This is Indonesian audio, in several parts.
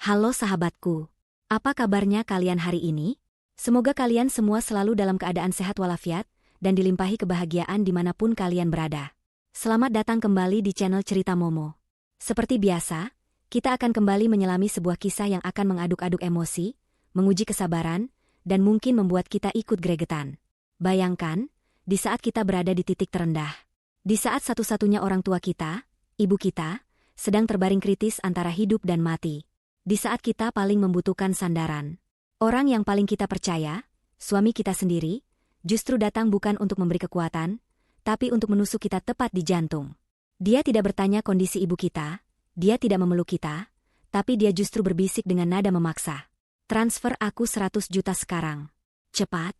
Halo sahabatku, apa kabarnya kalian hari ini? Semoga kalian semua selalu dalam keadaan sehat walafiat dan dilimpahi kebahagiaan dimanapun kalian berada. Selamat datang kembali di channel Cerita Momo. Seperti biasa, kita akan kembali menyelami sebuah kisah yang akan mengaduk-aduk emosi, menguji kesabaran, dan mungkin membuat kita ikut gregetan. Bayangkan, di saat kita berada di titik terendah, di saat satu-satunya orang tua kita, ibu kita, sedang terbaring kritis antara hidup dan mati. Di saat kita paling membutuhkan sandaran, orang yang paling kita percaya, suami kita sendiri, justru datang bukan untuk memberi kekuatan, tapi untuk menusuk kita tepat di jantung. Dia tidak bertanya kondisi ibu kita, dia tidak memeluk kita, tapi dia justru berbisik dengan nada memaksa. Transfer aku 100 juta sekarang. Cepat.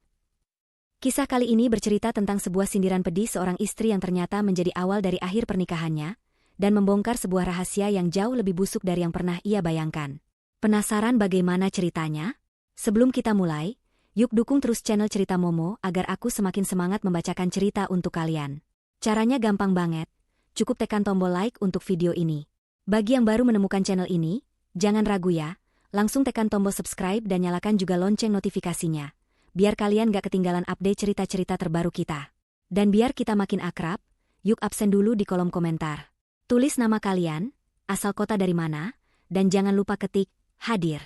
Kisah kali ini bercerita tentang sebuah sindiran pedih seorang istri yang ternyata menjadi awal dari akhir pernikahannya, dan membongkar sebuah rahasia yang jauh lebih busuk dari yang pernah ia bayangkan. Penasaran bagaimana ceritanya? Sebelum kita mulai, yuk dukung terus channel Cerita Momo agar aku semakin semangat membacakan cerita untuk kalian. Caranya gampang banget, cukup tekan tombol like untuk video ini. Bagi yang baru menemukan channel ini, jangan ragu ya, langsung tekan tombol subscribe dan nyalakan juga lonceng notifikasinya, biar kalian gak ketinggalan update cerita-cerita terbaru kita. Dan biar kita makin akrab, yuk absen dulu di kolom komentar. Tulis nama kalian, asal kota dari mana, dan jangan lupa ketik, hadir.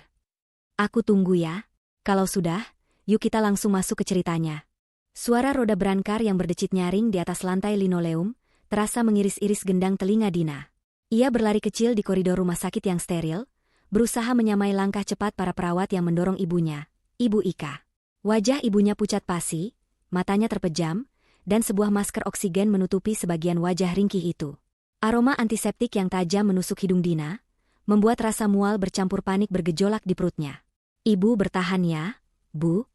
Aku tunggu ya. Kalau sudah, yuk kita langsung masuk ke ceritanya. Suara roda berangkar yang berdecit nyaring di atas lantai linoleum, terasa mengiris-iris gendang telinga Dina. Ia berlari kecil di koridor rumah sakit yang steril, berusaha menyamai langkah cepat para perawat yang mendorong ibunya, Ibu Ika. Wajah ibunya pucat pasi, matanya terpejam, dan sebuah masker oksigen menutupi sebagian wajah ringkih itu. Aroma antiseptik yang tajam menusuk hidung Dina, membuat rasa mual bercampur panik bergejolak di perutnya. Ibu bertahan ya, Bu.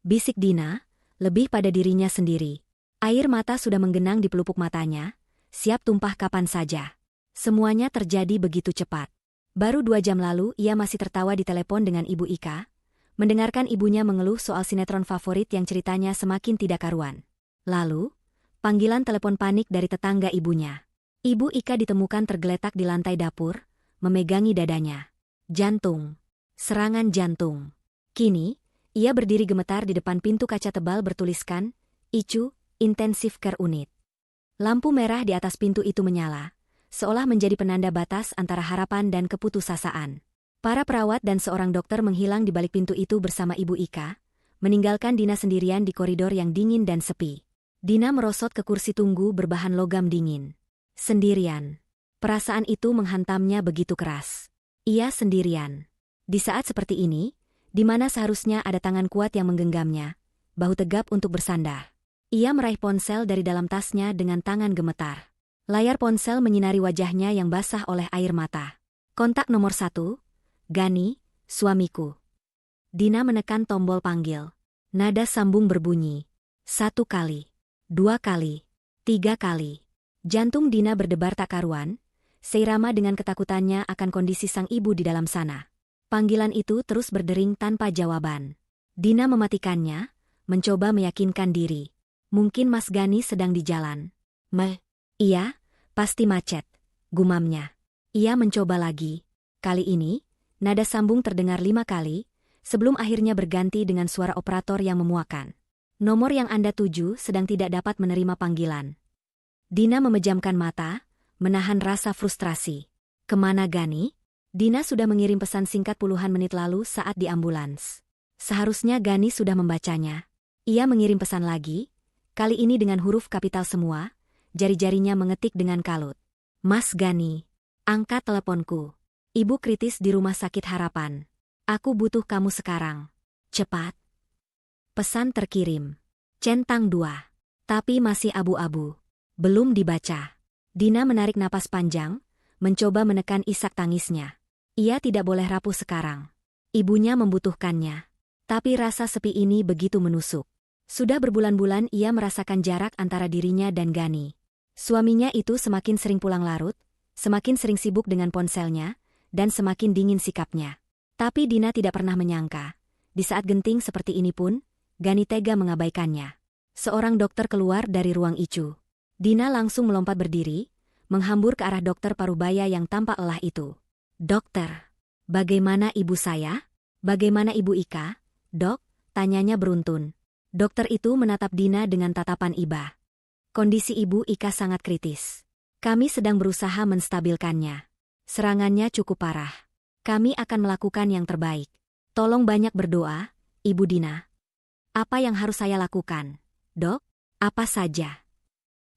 Bisik Dina, lebih pada dirinya sendiri. Air mata sudah menggenang di pelupuk matanya, siap tumpah kapan saja. Semuanya terjadi begitu cepat. Baru 2 jam lalu ia masih tertawa di telepon dengan Ibu Ika, mendengarkan ibunya mengeluh soal sinetron favorit yang ceritanya semakin tidak karuan. Lalu, panggilan telepon panik dari tetangga ibunya. Ibu Ika ditemukan tergeletak di lantai dapur, memegangi dadanya. Jantung. Serangan jantung. Kini, ia berdiri gemetar di depan pintu kaca tebal bertuliskan, ICU, Intensive Care Unit. Lampu merah di atas pintu itu menyala, seolah menjadi penanda batas antara harapan dan keputusasaan. Para perawat dan seorang dokter menghilang di balik pintu itu bersama Ibu Ika, meninggalkan Dina sendirian di koridor yang dingin dan sepi. Dina merosot ke kursi tunggu berbahan logam dingin. Sendirian. Perasaan itu menghantamnya begitu keras. Ia sendirian. Di saat seperti ini, di mana seharusnya ada tangan kuat yang menggenggamnya, bahu tegap untuk bersandar. Ia meraih ponsel dari dalam tasnya dengan tangan gemetar. Layar ponsel menyinari wajahnya yang basah oleh air mata. Kontak nomor 1, Gani, suamiku. Dina menekan tombol panggil. Nada sambung berbunyi. 1 kali, 2 kali, 3 kali. Jantung Dina berdebar tak karuan, seirama dengan ketakutannya akan kondisi sang ibu di dalam sana. Panggilan itu terus berdering tanpa jawaban. Dina mematikannya, mencoba meyakinkan diri. Mungkin Mas Gani sedang di jalan. Iya, pasti macet, gumamnya. Ia mencoba lagi. Kali ini, nada sambung terdengar 5 kali, sebelum akhirnya berganti dengan suara operator yang memuakan. Nomor yang Anda tuju sedang tidak dapat menerima panggilan. Dina memejamkan mata, menahan rasa frustrasi. Kemana Gani? Dina sudah mengirim pesan singkat puluhan menit lalu saat di ambulans. Seharusnya Gani sudah membacanya. Ia mengirim pesan lagi, kali ini dengan huruf kapital semua, jari-jarinya mengetik dengan kalut. Mas Gani, angkat teleponku. Ibu kritis di Rumah Sakit Harapan. Aku butuh kamu sekarang. Cepat. Pesan terkirim. Centang 2. Tapi masih abu-abu. Belum dibaca. Dina menarik napas panjang, mencoba menekan isak tangisnya. Ia tidak boleh rapuh sekarang. Ibunya membutuhkannya. Tapi rasa sepi ini begitu menusuk. Sudah berbulan-bulan ia merasakan jarak antara dirinya dan Gani. Suaminya itu semakin sering pulang larut, semakin sering sibuk dengan ponselnya, dan semakin dingin sikapnya. Tapi Dina tidak pernah menyangka, di saat genting seperti ini pun, Gani tega mengabaikannya. Seorang dokter keluar dari ruang ICU. Dina langsung melompat berdiri, menghambur ke arah dokter parubaya yang tampak lelah itu. Dokter, Bagaimana ibu saya? Bagaimana ibu Ika? Dok, tanyanya beruntun. Dokter itu menatap Dina dengan tatapan iba. Kondisi ibu Ika sangat kritis. Kami sedang berusaha menstabilkannya. Serangannya cukup parah. Kami akan melakukan yang terbaik. Tolong banyak berdoa, Ibu Dina. Apa yang harus saya lakukan? Dok, apa saja?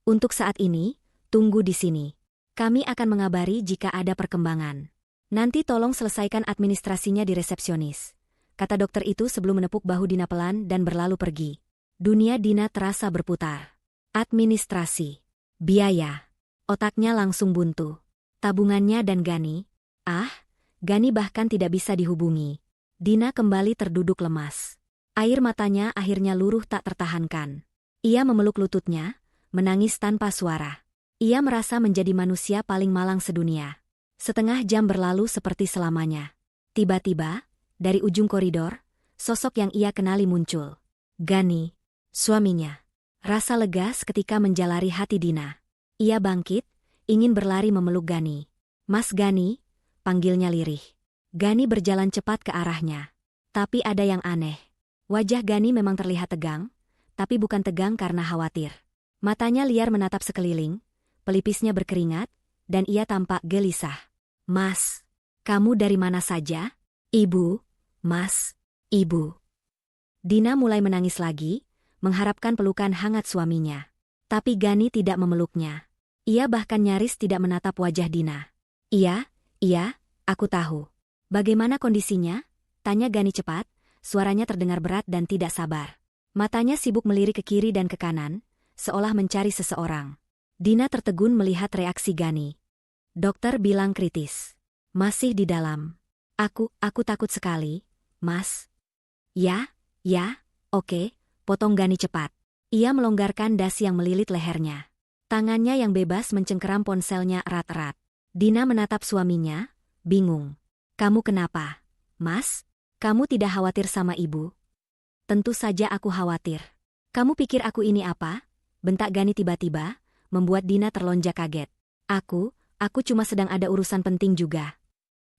Untuk saat ini, tunggu di sini. Kami akan mengabari jika ada perkembangan. Nanti tolong selesaikan administrasinya di resepsionis, kata dokter itu sebelum menepuk bahu Dina pelan dan berlalu pergi. Dunia Dina terasa berputar. Administrasi. Biaya. Otaknya langsung buntu. Tabungannya dan Gani. Gani bahkan tidak bisa dihubungi. Dina kembali terduduk lemas. Air matanya akhirnya luruh tak tertahankan. Ia memeluk lututnya, menangis tanpa suara. Ia merasa menjadi manusia paling malang sedunia. Setengah jam berlalu seperti selamanya. Tiba-tiba, dari ujung koridor, sosok yang ia kenali muncul. Gani, suaminya. Rasa lega seketika menjalari hati Dina. Ia bangkit, ingin berlari memeluk Gani. Mas Gani, panggilnya lirih. Gani berjalan cepat ke arahnya. Tapi ada yang aneh. Wajah Gani memang terlihat tegang, tapi bukan tegang karena khawatir. Matanya liar menatap sekeliling, pelipisnya berkeringat, dan ia tampak gelisah. Mas, kamu dari mana saja? Ibu, Mas, Ibu. Dina mulai menangis lagi, mengharapkan pelukan hangat suaminya. Tapi Gani tidak memeluknya. Ia bahkan nyaris tidak menatap wajah Dina. Iya, aku tahu. Bagaimana kondisinya? Tanya Gani cepat, suaranya terdengar berat dan tidak sabar. Matanya sibuk melirik ke kiri dan ke kanan, seolah mencari seseorang. Dina tertegun melihat reaksi Gani. Dokter bilang kritis. Masih di dalam. Aku takut sekali, Mas. Ya, oke, potong Gani cepat. Ia melonggarkan dasi yang melilit lehernya. Tangannya yang bebas mencengkeram ponselnya erat-erat. Dina menatap suaminya, bingung. Kamu kenapa, Mas? Kamu tidak khawatir sama ibu? Tentu saja aku khawatir. Kamu pikir aku ini apa? Bentak Gani tiba-tiba, membuat Dina terlonjak kaget. Aku cuma sedang ada urusan penting juga.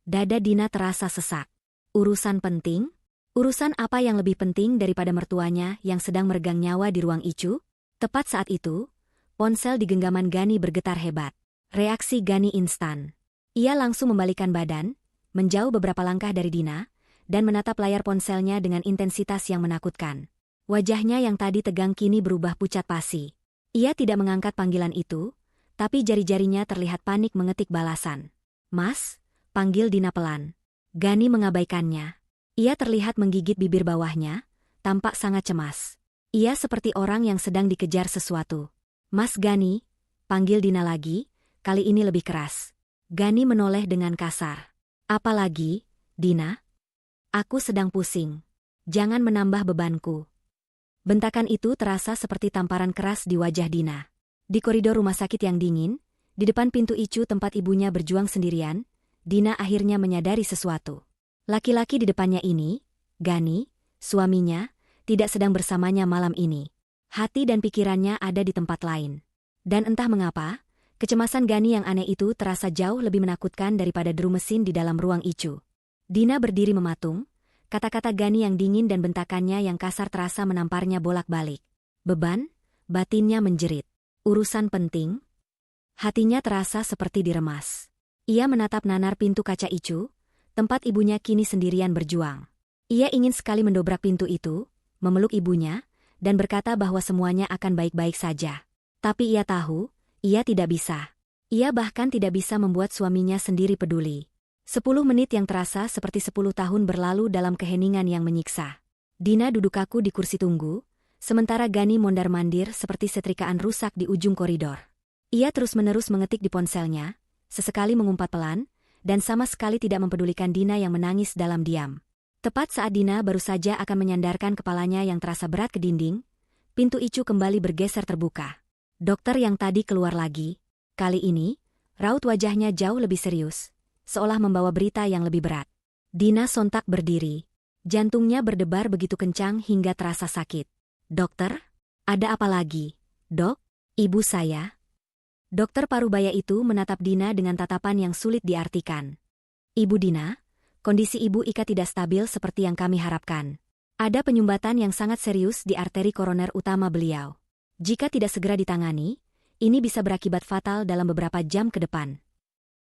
Dada Dina terasa sesak. Urusan penting? Urusan apa yang lebih penting daripada mertuanya yang sedang meregang nyawa di ruang Icu? Tepat saat itu, ponsel di genggaman Gani bergetar hebat. Reaksi Gani instan. Ia langsung membalikkan badan, menjauh beberapa langkah dari Dina, dan menatap layar ponselnya dengan intensitas yang menakutkan. Wajahnya yang tadi tegang kini berubah pucat pasi. Ia tidak mengangkat panggilan itu, tapi jari-jarinya terlihat panik mengetik balasan. Mas, panggil Dina pelan. Gani mengabaikannya. Ia terlihat menggigit bibir bawahnya, tampak sangat cemas. Ia seperti orang yang sedang dikejar sesuatu. Mas Gani, panggil Dina lagi, kali ini lebih keras. Gani menoleh dengan kasar. Apalagi, Dina? Aku sedang pusing. Jangan menambah bebanku. Bentakan itu terasa seperti tamparan keras di wajah Dina. Di koridor rumah sakit yang dingin, di depan pintu Icu tempat ibunya berjuang sendirian, Dina akhirnya menyadari sesuatu. Laki-laki di depannya ini, Gani, suaminya, tidak sedang bersamanya malam ini. Hati dan pikirannya ada di tempat lain. Dan entah mengapa, kecemasan Gani yang aneh itu terasa jauh lebih menakutkan daripada deru mesin di dalam ruang Icu. Dina berdiri mematung, kata-kata Gani yang dingin dan bentakannya yang kasar terasa menamparnya bolak-balik. Beban, batinnya menjerit. Urusan penting? Hatinya terasa seperti diremas. Ia menatap nanar pintu kaca Icu, tempat ibunya kini sendirian berjuang. Ia ingin sekali mendobrak pintu itu, memeluk ibunya, dan berkata bahwa semuanya akan baik-baik saja. Tapi ia tahu, ia tidak bisa. Ia bahkan tidak bisa membuat suaminya sendiri peduli. 10 menit yang terasa seperti 10 tahun berlalu dalam keheningan yang menyiksa. Dina duduk kaku di kursi tunggu, sementara Gani mondar-mandir seperti setrikaan rusak di ujung koridor. Ia terus-menerus mengetik di ponselnya, sesekali mengumpat pelan, dan sama sekali tidak mempedulikan Dina yang menangis dalam diam. Tepat saat Dina baru saja akan menyandarkan kepalanya yang terasa berat ke dinding, pintu Icu kembali bergeser terbuka. Dokter yang tadi keluar lagi. Kali ini, raut wajahnya jauh lebih serius, seolah membawa berita yang lebih berat. Dina sontak berdiri. Jantungnya berdebar begitu kencang hingga terasa sakit. Dokter? Ada apa lagi? Dok? Ibu saya? Dokter parubaya itu menatap Dina dengan tatapan yang sulit diartikan. Ibu Dina, kondisi Ibu Ika tidak stabil seperti yang kami harapkan. Ada penyumbatan yang sangat serius di arteri koroner utama beliau. Jika tidak segera ditangani, ini bisa berakibat fatal dalam beberapa jam ke depan.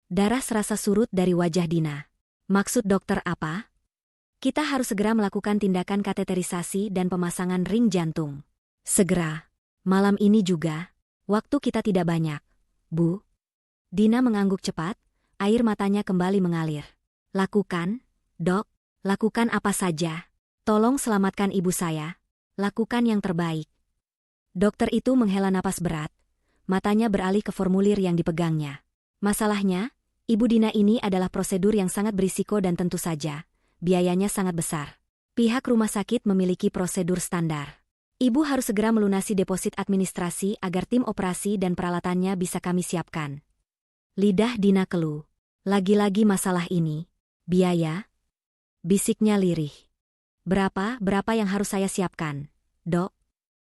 Darah serasa surut dari wajah Dina. Maksud dokter apa? Kita harus segera melakukan tindakan kateterisasi dan pemasangan ring jantung. Segera. Malam ini juga. Waktu kita tidak banyak. Bu. Dina mengangguk cepat, air matanya kembali mengalir. Lakukan, dok. Lakukan apa saja. Tolong selamatkan ibu saya. Lakukan yang terbaik. Dokter itu menghela napas berat. Matanya beralih ke formulir yang dipegangnya. Masalahnya, Ibu Dina ini adalah prosedur yang sangat berisiko dan tentu saja, biayanya sangat besar. Pihak rumah sakit memiliki prosedur standar. Ibu harus segera melunasi deposit administrasi agar tim operasi dan peralatannya bisa kami siapkan. Lidah Dina keluh. Lagi-lagi masalah ini. Biaya? Bisiknya lirih. Berapa yang harus saya siapkan, dok?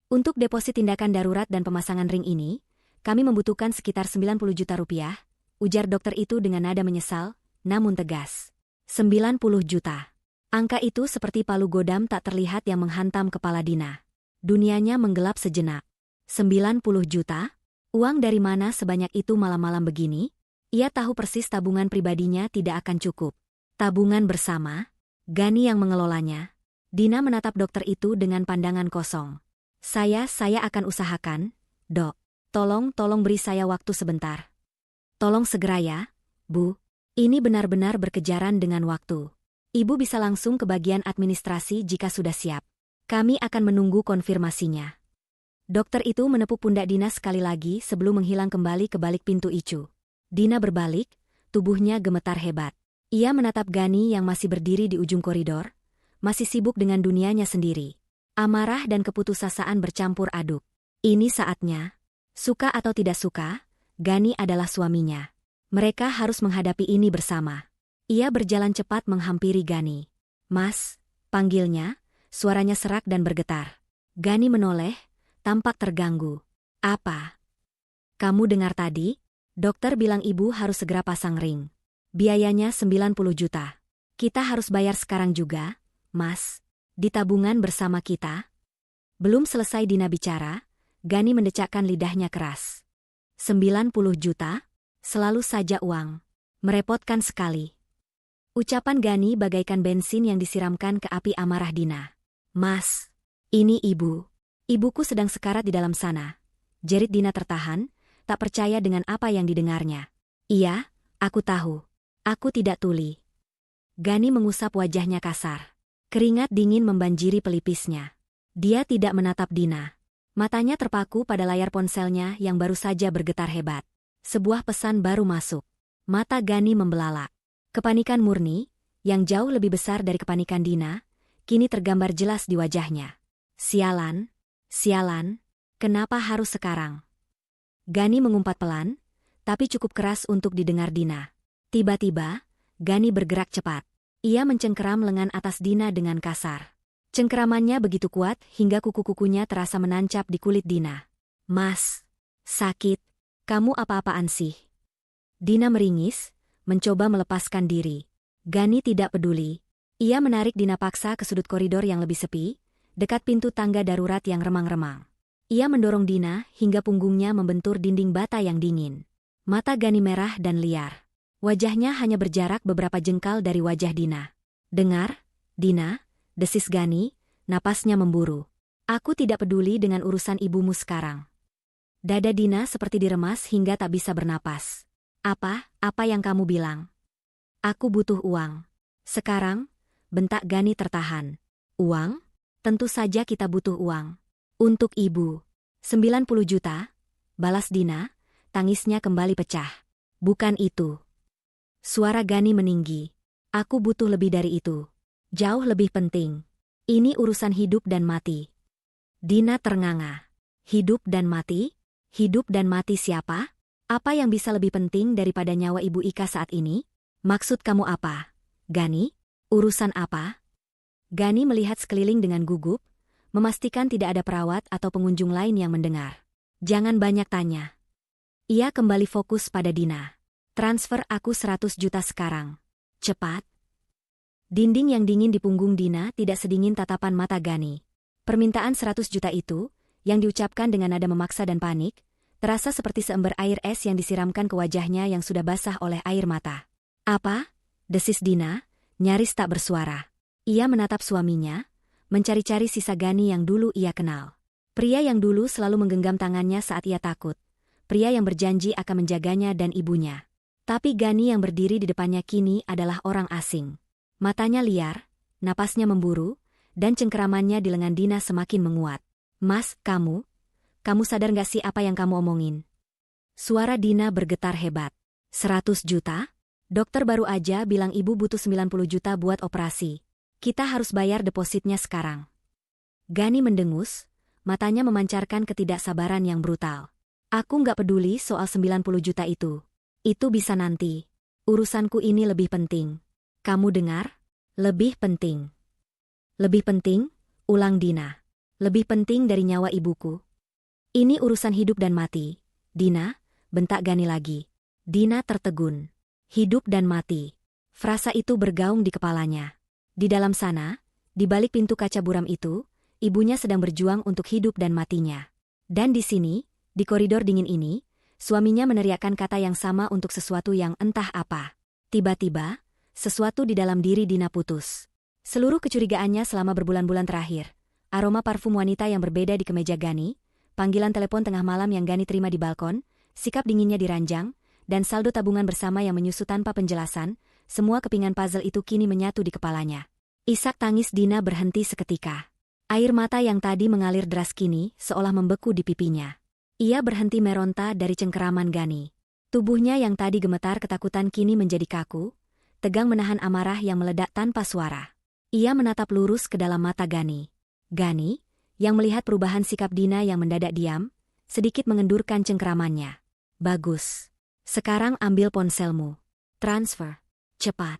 Untuk deposit tindakan darurat dan pemasangan ring ini, kami membutuhkan sekitar 90 juta rupiah, ujar dokter itu dengan nada menyesal, namun tegas. 90 juta. Angka itu seperti palu godam tak terlihat yang menghantam kepala Dina. Dunianya menggelap sejenak. 90 juta? Uang dari mana sebanyak itu malam-malam begini? Ia tahu persis tabungan pribadinya tidak akan cukup. Tabungan bersama? Gani yang mengelolanya. Dina menatap dokter itu dengan pandangan kosong. Saya akan usahakan, dok. Tolong beri saya waktu sebentar. Tolong segera ya, Bu. Ini benar-benar berkejaran dengan waktu. Ibu bisa langsung ke bagian administrasi jika sudah siap. Kami akan menunggu konfirmasinya. Dokter itu menepuk pundak Dina sekali lagi sebelum menghilang kembali ke balik pintu Icu. Dina berbalik, tubuhnya gemetar hebat. Ia menatap Gani yang masih berdiri di ujung koridor, masih sibuk dengan dunianya sendiri. Amarah dan keputusasaan bercampur aduk. Ini saatnya. Suka atau tidak suka, Gani adalah suaminya. Mereka harus menghadapi ini bersama. Ia berjalan cepat menghampiri Gani. Mas, panggilnya, suaranya serak dan bergetar. Gani menoleh, tampak terganggu. Apa? Kamu dengar tadi? Dokter bilang ibu harus segera pasang ring. Biayanya 90 juta. Kita harus bayar sekarang juga, Mas. Di tabungan bersama kita. Belum selesai Dina bicara, Gani mendecakkan lidahnya keras. 90 juta? Selalu saja uang. Merepotkan sekali. Ucapan Gani bagaikan bensin yang disiramkan ke api amarah Dina. Mas, ini ibu. Ibuku sedang sekarat di dalam sana. Jerit Dina tertahan, tak percaya dengan apa yang didengarnya. Iya, aku tahu. Aku tidak tuli. Gani mengusap wajahnya kasar. Keringat dingin membanjiri pelipisnya. Dia tidak menatap Dina. Matanya terpaku pada layar ponselnya yang baru saja bergetar hebat. Sebuah pesan baru masuk. Mata Gani membelalak. Kepanikan murni, yang jauh lebih besar dari kepanikan Dina, kini tergambar jelas di wajahnya. Sialan, kenapa harus sekarang? Gani mengumpat pelan, tapi cukup keras untuk didengar Dina. Tiba-tiba, Gani bergerak cepat. Ia mencengkeram lengan atas Dina dengan kasar. Cengkeramannya begitu kuat hingga kuku-kukunya terasa menancap di kulit Dina. Mas, sakit. Kamu apa-apaan sih? Dina meringis, mencoba melepaskan diri. Gani tidak peduli. Ia menarik Dina paksa ke sudut koridor yang lebih sepi, dekat pintu tangga darurat yang remang-remang. Ia mendorong Dina hingga punggungnya membentur dinding bata yang dingin. Mata Gani merah dan liar. Wajahnya hanya berjarak beberapa jengkal dari wajah Dina. Dengar, Dina, desis Gani, napasnya memburu. Aku tidak peduli dengan urusan ibumu sekarang. Dada Dina seperti diremas hingga tak bisa bernapas. Apa yang kamu bilang? Aku butuh uang. Sekarang, bentak Gani tertahan. Uang? Tentu saja kita butuh uang. Untuk ibu. 90 juta? Balas Dina, tangisnya kembali pecah. Bukan itu. Suara Gani meninggi. Aku butuh lebih dari itu. Jauh lebih penting. Ini urusan hidup dan mati. Dina ternganga. Hidup dan mati? Hidup dan mati siapa? Apa yang bisa lebih penting daripada nyawa Ibu Ika saat ini? Maksud kamu apa? Gani? Urusan apa? Gani melihat sekeliling dengan gugup, memastikan tidak ada perawat atau pengunjung lain yang mendengar. Jangan banyak tanya. Ia kembali fokus pada Dina. Transfer aku 100 juta sekarang. Cepat. Dinding yang dingin di punggung Dina tidak sedingin tatapan mata Gani. Permintaan 100 juta itu, yang diucapkan dengan nada memaksa dan panik, terasa seperti seember air es yang disiramkan ke wajahnya yang sudah basah oleh air mata. Apa? Desis Dina, nyaris tak bersuara. Ia menatap suaminya, mencari-cari sisa Gani yang dulu ia kenal. Pria yang dulu selalu menggenggam tangannya saat ia takut. Pria yang berjanji akan menjaganya dan ibunya. Tapi Gani yang berdiri di depannya kini adalah orang asing. Matanya liar, napasnya memburu, dan cengkeramannya di lengan Dina semakin menguat. Mas, kamu sadar gak sih apa yang kamu omongin? Suara Dina bergetar hebat. 100 juta? Dokter baru aja bilang ibu butuh 90 juta buat operasi. Kita harus bayar depositnya sekarang. Gani mendengus, matanya memancarkan ketidaksabaran yang brutal. Aku gak peduli soal 90 juta itu. Itu bisa nanti. Urusanku ini lebih penting. Kamu dengar? Lebih penting. Lebih penting? Ulang Dina. Lebih penting dari nyawa ibuku. Ini urusan hidup dan mati. Dina, bentak Gani lagi. Dina tertegun. Hidup dan mati. Frasa itu bergaung di kepalanya. Di dalam sana, di balik pintu kaca buram itu, ibunya sedang berjuang untuk hidup dan matinya. Dan di sini, di koridor dingin ini, suaminya meneriakkan kata yang sama untuk sesuatu yang entah apa. Tiba-tiba, sesuatu di dalam diri Dina putus. Seluruh kecurigaannya selama berbulan-bulan terakhir, aroma parfum wanita yang berbeda di kemeja Gani, panggilan telepon tengah malam yang Gani terima di balkon, sikap dinginnya di ranjang, dan saldo tabungan bersama yang menyusut tanpa penjelasan, semua kepingan puzzle itu kini menyatu di kepalanya. Isak tangis Dina berhenti seketika. Air mata yang tadi mengalir deras kini seolah membeku di pipinya. Ia berhenti meronta dari cengkeraman Gani. Tubuhnya yang tadi gemetar ketakutan kini menjadi kaku, tegang menahan amarah yang meledak tanpa suara. Ia menatap lurus ke dalam mata Gani. Gani, yang melihat perubahan sikap Dina yang mendadak diam, sedikit mengendurkan cengkeramannya. Bagus. Sekarang ambil ponselmu. Transfer. Cepat.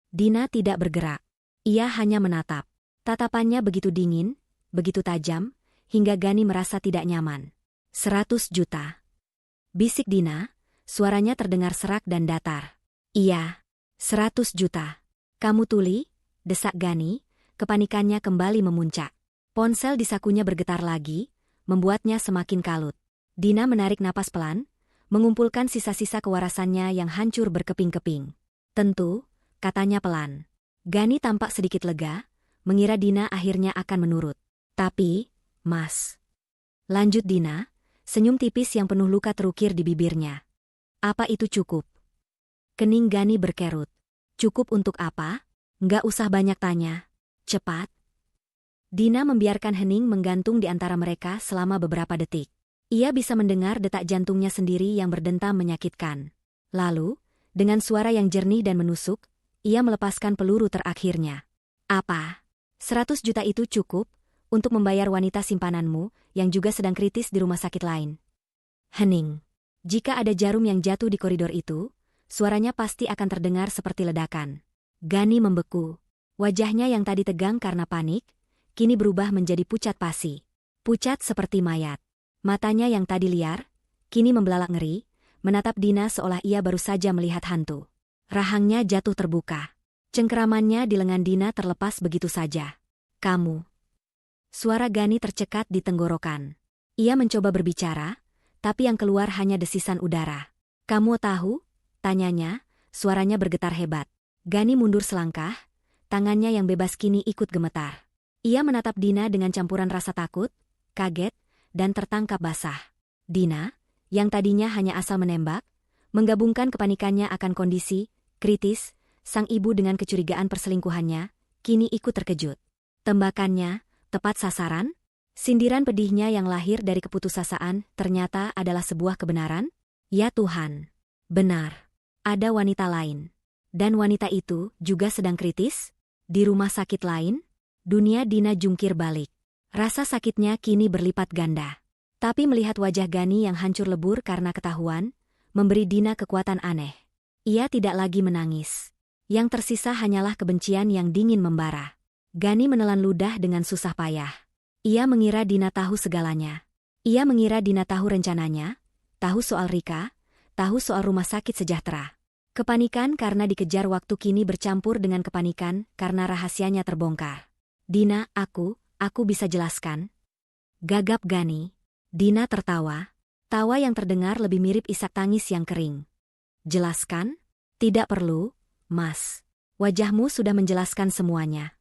Dina tidak bergerak. Ia hanya menatap. Tatapannya begitu dingin, begitu tajam, hingga Gani merasa tidak nyaman. 100 juta. Bisik Dina, suaranya terdengar serak dan datar. Iya, 100 juta. Kamu tuli? Desak Gani, kepanikannya kembali memuncak. Ponsel di sakunya bergetar lagi, membuatnya semakin kalut. Dina menarik napas pelan, mengumpulkan sisa-sisa kewarasannya yang hancur berkeping-keping. Tentu, katanya pelan. Gani tampak sedikit lega, mengira Dina akhirnya akan menurut. Tapi, Mas. Lanjut Dina, senyum tipis yang penuh luka terukir di bibirnya. Apa itu cukup? Kening Gani berkerut. Cukup untuk apa? Nggak usah banyak tanya. Cepat. Dina membiarkan hening menggantung di antara mereka selama beberapa detik. Ia bisa mendengar detak jantungnya sendiri yang berdentam menyakitkan. Lalu, dengan suara yang jernih dan menusuk, ia melepaskan peluru terakhirnya. Apa? 100 juta itu cukup untuk membayar wanita simpananmu yang juga sedang kritis di rumah sakit lain. Hening. Jika ada jarum yang jatuh di koridor itu, suaranya pasti akan terdengar seperti ledakan. Gani membeku. Wajahnya yang tadi tegang karena panik, kini berubah menjadi pucat pasi. Pucat seperti mayat. Matanya yang tadi liar, kini membelalak ngeri, menatap Dina seolah ia baru saja melihat hantu. Rahangnya jatuh terbuka. Cengkeramannya di lengan Dina terlepas begitu saja. Kamu. Suara Gani tercekat di tenggorokan. Ia mencoba berbicara, tapi yang keluar hanya desisan udara. Kamu tahu? Tanyanya, suaranya bergetar hebat. Gani mundur selangkah, tangannya yang bebas kini ikut gemetar. Ia menatap Dina dengan campuran rasa takut, kaget, dan tertangkap basah. Dina, yang tadinya hanya asal menembak, menggabungkan kepanikannya akan kondisi kritis sang ibu dengan kecurigaan perselingkuhannya, kini ikut terkejut. Tembakannya tepat sasaran? Sindiran pedihnya yang lahir dari keputusasaan ternyata adalah sebuah kebenaran? Ya Tuhan. Benar. Ada wanita lain. Dan wanita itu juga sedang kritis? Di rumah sakit lain? Dunia Dina jungkir balik. Rasa sakitnya kini berlipat ganda. Tapi melihat wajah Gani yang hancur lebur karena ketahuan, memberi Dina kekuatan aneh. Ia tidak lagi menangis. Yang tersisa hanyalah kebencian yang dingin membara. Gani menelan ludah dengan susah payah. Ia mengira Dina tahu segalanya. Ia mengira Dina tahu rencananya, tahu soal Rika, tahu soal rumah sakit sejahtera. Kepanikan karena dikejar waktu kini bercampur dengan kepanikan karena rahasianya terbongkar. Dina, aku bisa jelaskan. Gagap Gani. Dina tertawa. Tawa yang terdengar lebih mirip isak tangis yang kering. Jelaskan? Tidak perlu, Mas. Wajahmu sudah menjelaskan semuanya.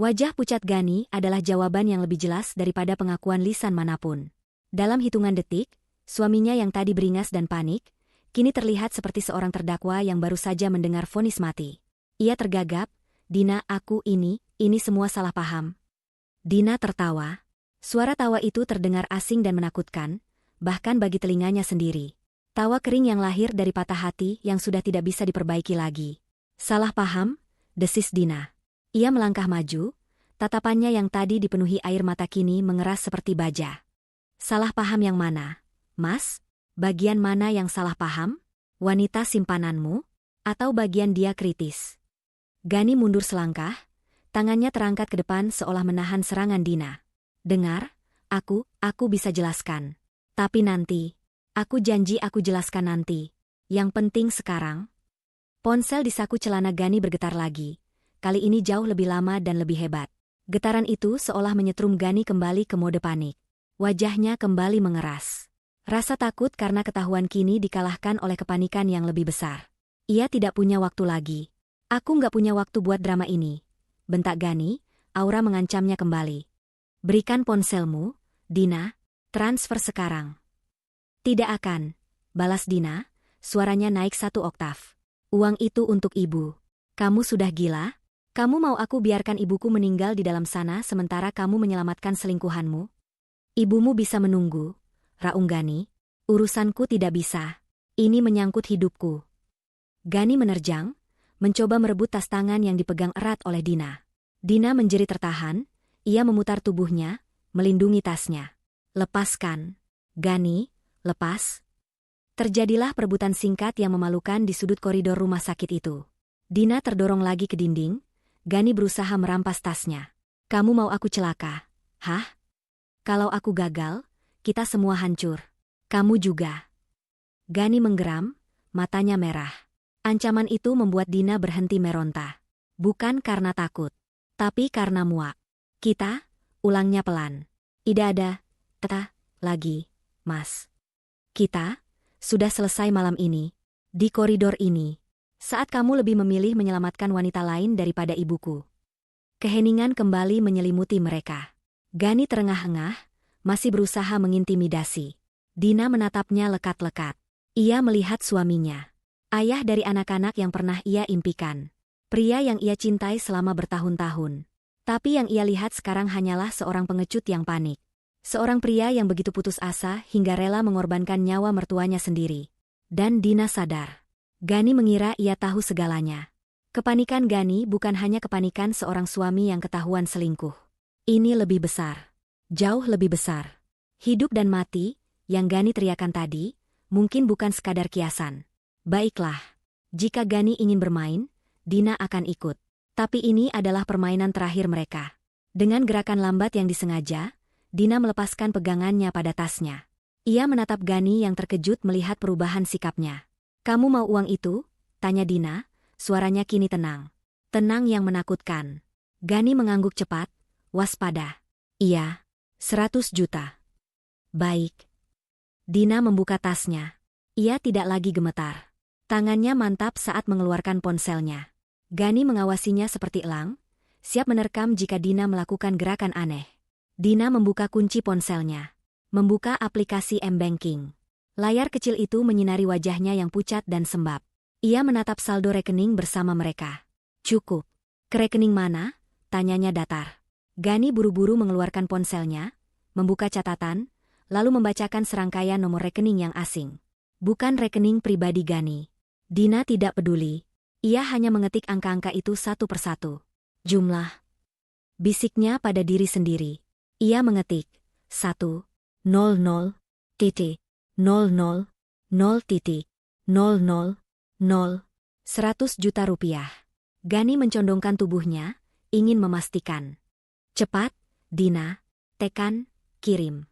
Wajah pucat Gani adalah jawaban yang lebih jelas daripada pengakuan lisan manapun. Dalam hitungan detik, suaminya yang tadi beringas dan panik, kini terlihat seperti seorang terdakwa yang baru saja mendengar vonis mati. Ia tergagap, Dina, ini semua salah paham. Dina tertawa. Suara tawa itu terdengar asing dan menakutkan, bahkan bagi telinganya sendiri. Tawa kering yang lahir dari patah hati yang sudah tidak bisa diperbaiki lagi. Salah paham? Desis Dina. Ia melangkah maju, tatapannya yang tadi dipenuhi air mata kini mengeras seperti baja. Salah paham yang mana, Mas? Bagian mana yang salah paham? Wanita simpananmu? Atau bagian dia kritis? Gani mundur selangkah, tangannya terangkat ke depan seolah menahan serangan Dina. Dengar, aku bisa jelaskan. Tapi nanti, aku janji aku jelaskan nanti. Yang penting sekarang. Ponsel di saku celana Gani bergetar lagi. Kali ini jauh lebih lama dan lebih hebat. Getaran itu seolah menyetrum Gani kembali ke mode panik. Wajahnya kembali mengeras. Rasa takut karena ketahuan kini dikalahkan oleh kepanikan yang lebih besar. Ia tidak punya waktu lagi. Aku nggak punya waktu buat drama ini. Bentak Gani, aura mengancamnya kembali. Berikan ponselmu, Dina. Transfer sekarang. Tidak akan. Balas Dina, suaranya naik 1 oktav. Uang itu untuk ibu. Kamu sudah gila? Kamu mau aku biarkan ibuku meninggal di dalam sana sementara kamu menyelamatkan selingkuhanmu? Ibumu bisa menunggu, raung Gani. Urusanku tidak bisa. Ini menyangkut hidupku. Gani menerjang, mencoba merebut tas tangan yang dipegang erat oleh Dina. Dina menjerit tertahan, ia memutar tubuhnya, melindungi tasnya. Lepaskan. Gani, lepas. Terjadilah perebutan singkat yang memalukan di sudut koridor rumah sakit itu. Dina terdorong lagi ke dinding, Gani berusaha merampas tasnya. Kamu mau aku celaka? Hah? Kalau aku gagal, kita semua hancur. Kamu juga. Gani menggeram, matanya merah. Ancaman itu membuat Dina berhenti meronta. Bukan karena takut, tapi karena muak. Kita, ulangnya pelan. Tidak ada, lagi, Mas. Kita, sudah selesai malam ini, di koridor ini, saat kamu lebih memilih menyelamatkan wanita lain daripada ibuku. Keheningan kembali menyelimuti mereka. Gani terengah-engah, masih berusaha mengintimidasi. Dina menatapnya lekat-lekat. Ia melihat suaminya. Ayah dari anak-anak yang pernah ia impikan. Pria yang ia cintai selama bertahun-tahun. Tapi yang ia lihat sekarang hanyalah seorang pengecut yang panik. Seorang pria yang begitu putus asa hingga rela mengorbankan nyawa mertuanya sendiri. Dan Dina sadar. Gani mengira ia tahu segalanya. Kepanikan Gani bukan hanya kepanikan seorang suami yang ketahuan selingkuh. Ini lebih besar. Jauh lebih besar. Hidup dan mati, yang Gani teriakan tadi, mungkin bukan sekadar kiasan. Baiklah. Jika Gani ingin bermain, Dina akan ikut. Tapi ini adalah permainan terakhir mereka. Dengan gerakan lambat yang disengaja, Dina melepaskan pegangannya pada tasnya. Ia menatap Gani yang terkejut melihat perubahan sikapnya. Kamu mau uang itu? Tanya Dina, suaranya kini tenang. Tenang yang menakutkan. Gani mengangguk cepat, waspada. Iya, 100 juta. Baik. Dina membuka tasnya. Ia tidak lagi gemetar. Tangannya mantap saat mengeluarkan ponselnya. Gani mengawasinya seperti elang, siap menerkam jika Dina melakukan gerakan aneh. Dina membuka kunci ponselnya. Membuka aplikasi M-Banking. Layar kecil itu menyinari wajahnya yang pucat dan sembab. Ia menatap saldo rekening bersama mereka. Cukup. Ke rekening mana? Tanyanya datar. Gani buru-buru mengeluarkan ponselnya, membuka catatan, lalu membacakan serangkaian nomor rekening yang asing. Bukan rekening pribadi Gani. Dina tidak peduli. Ia hanya mengetik angka-angka itu satu persatu. Jumlah. Bisiknya pada diri sendiri. Ia mengetik 1, 00, titik, 00, 0 titik, 00, 0, 100 juta rupiah. Gani mencondongkan tubuhnya, ingin memastikan. Cepat, Dina, tekan, kirim.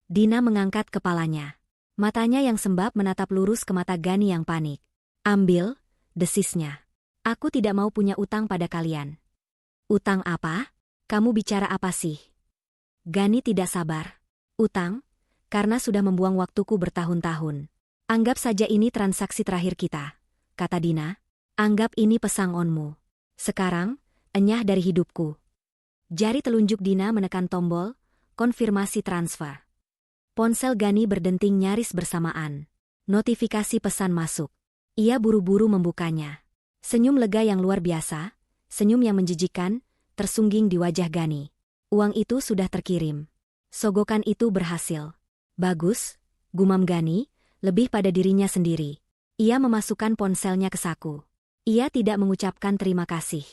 Dina mengangkat kepalanya. Matanya yang sembab menatap lurus ke mata Gani yang panik. Ambil, desisnya. Aku tidak mau punya utang pada kalian. Utang apa? Kamu bicara apa sih? Gani tidak sabar. Utang? Karena sudah membuang waktuku bertahun-tahun. Anggap saja ini transaksi terakhir kita, kata Dina. Anggap ini pesangonmu. Sekarang, enyah dari hidupku. Jari telunjuk Dina menekan tombol, konfirmasi transfer. Ponsel Gani berdenting nyaris bersamaan. Notifikasi pesan masuk. Ia buru-buru membukanya. Senyum lega yang luar biasa, senyum yang menjijikan, tersungging di wajah Gani. Uang itu sudah terkirim. Sogokan itu berhasil. Bagus, gumam Gani, lebih pada dirinya sendiri. Ia memasukkan ponselnya ke saku. Ia tidak mengucapkan terima kasih.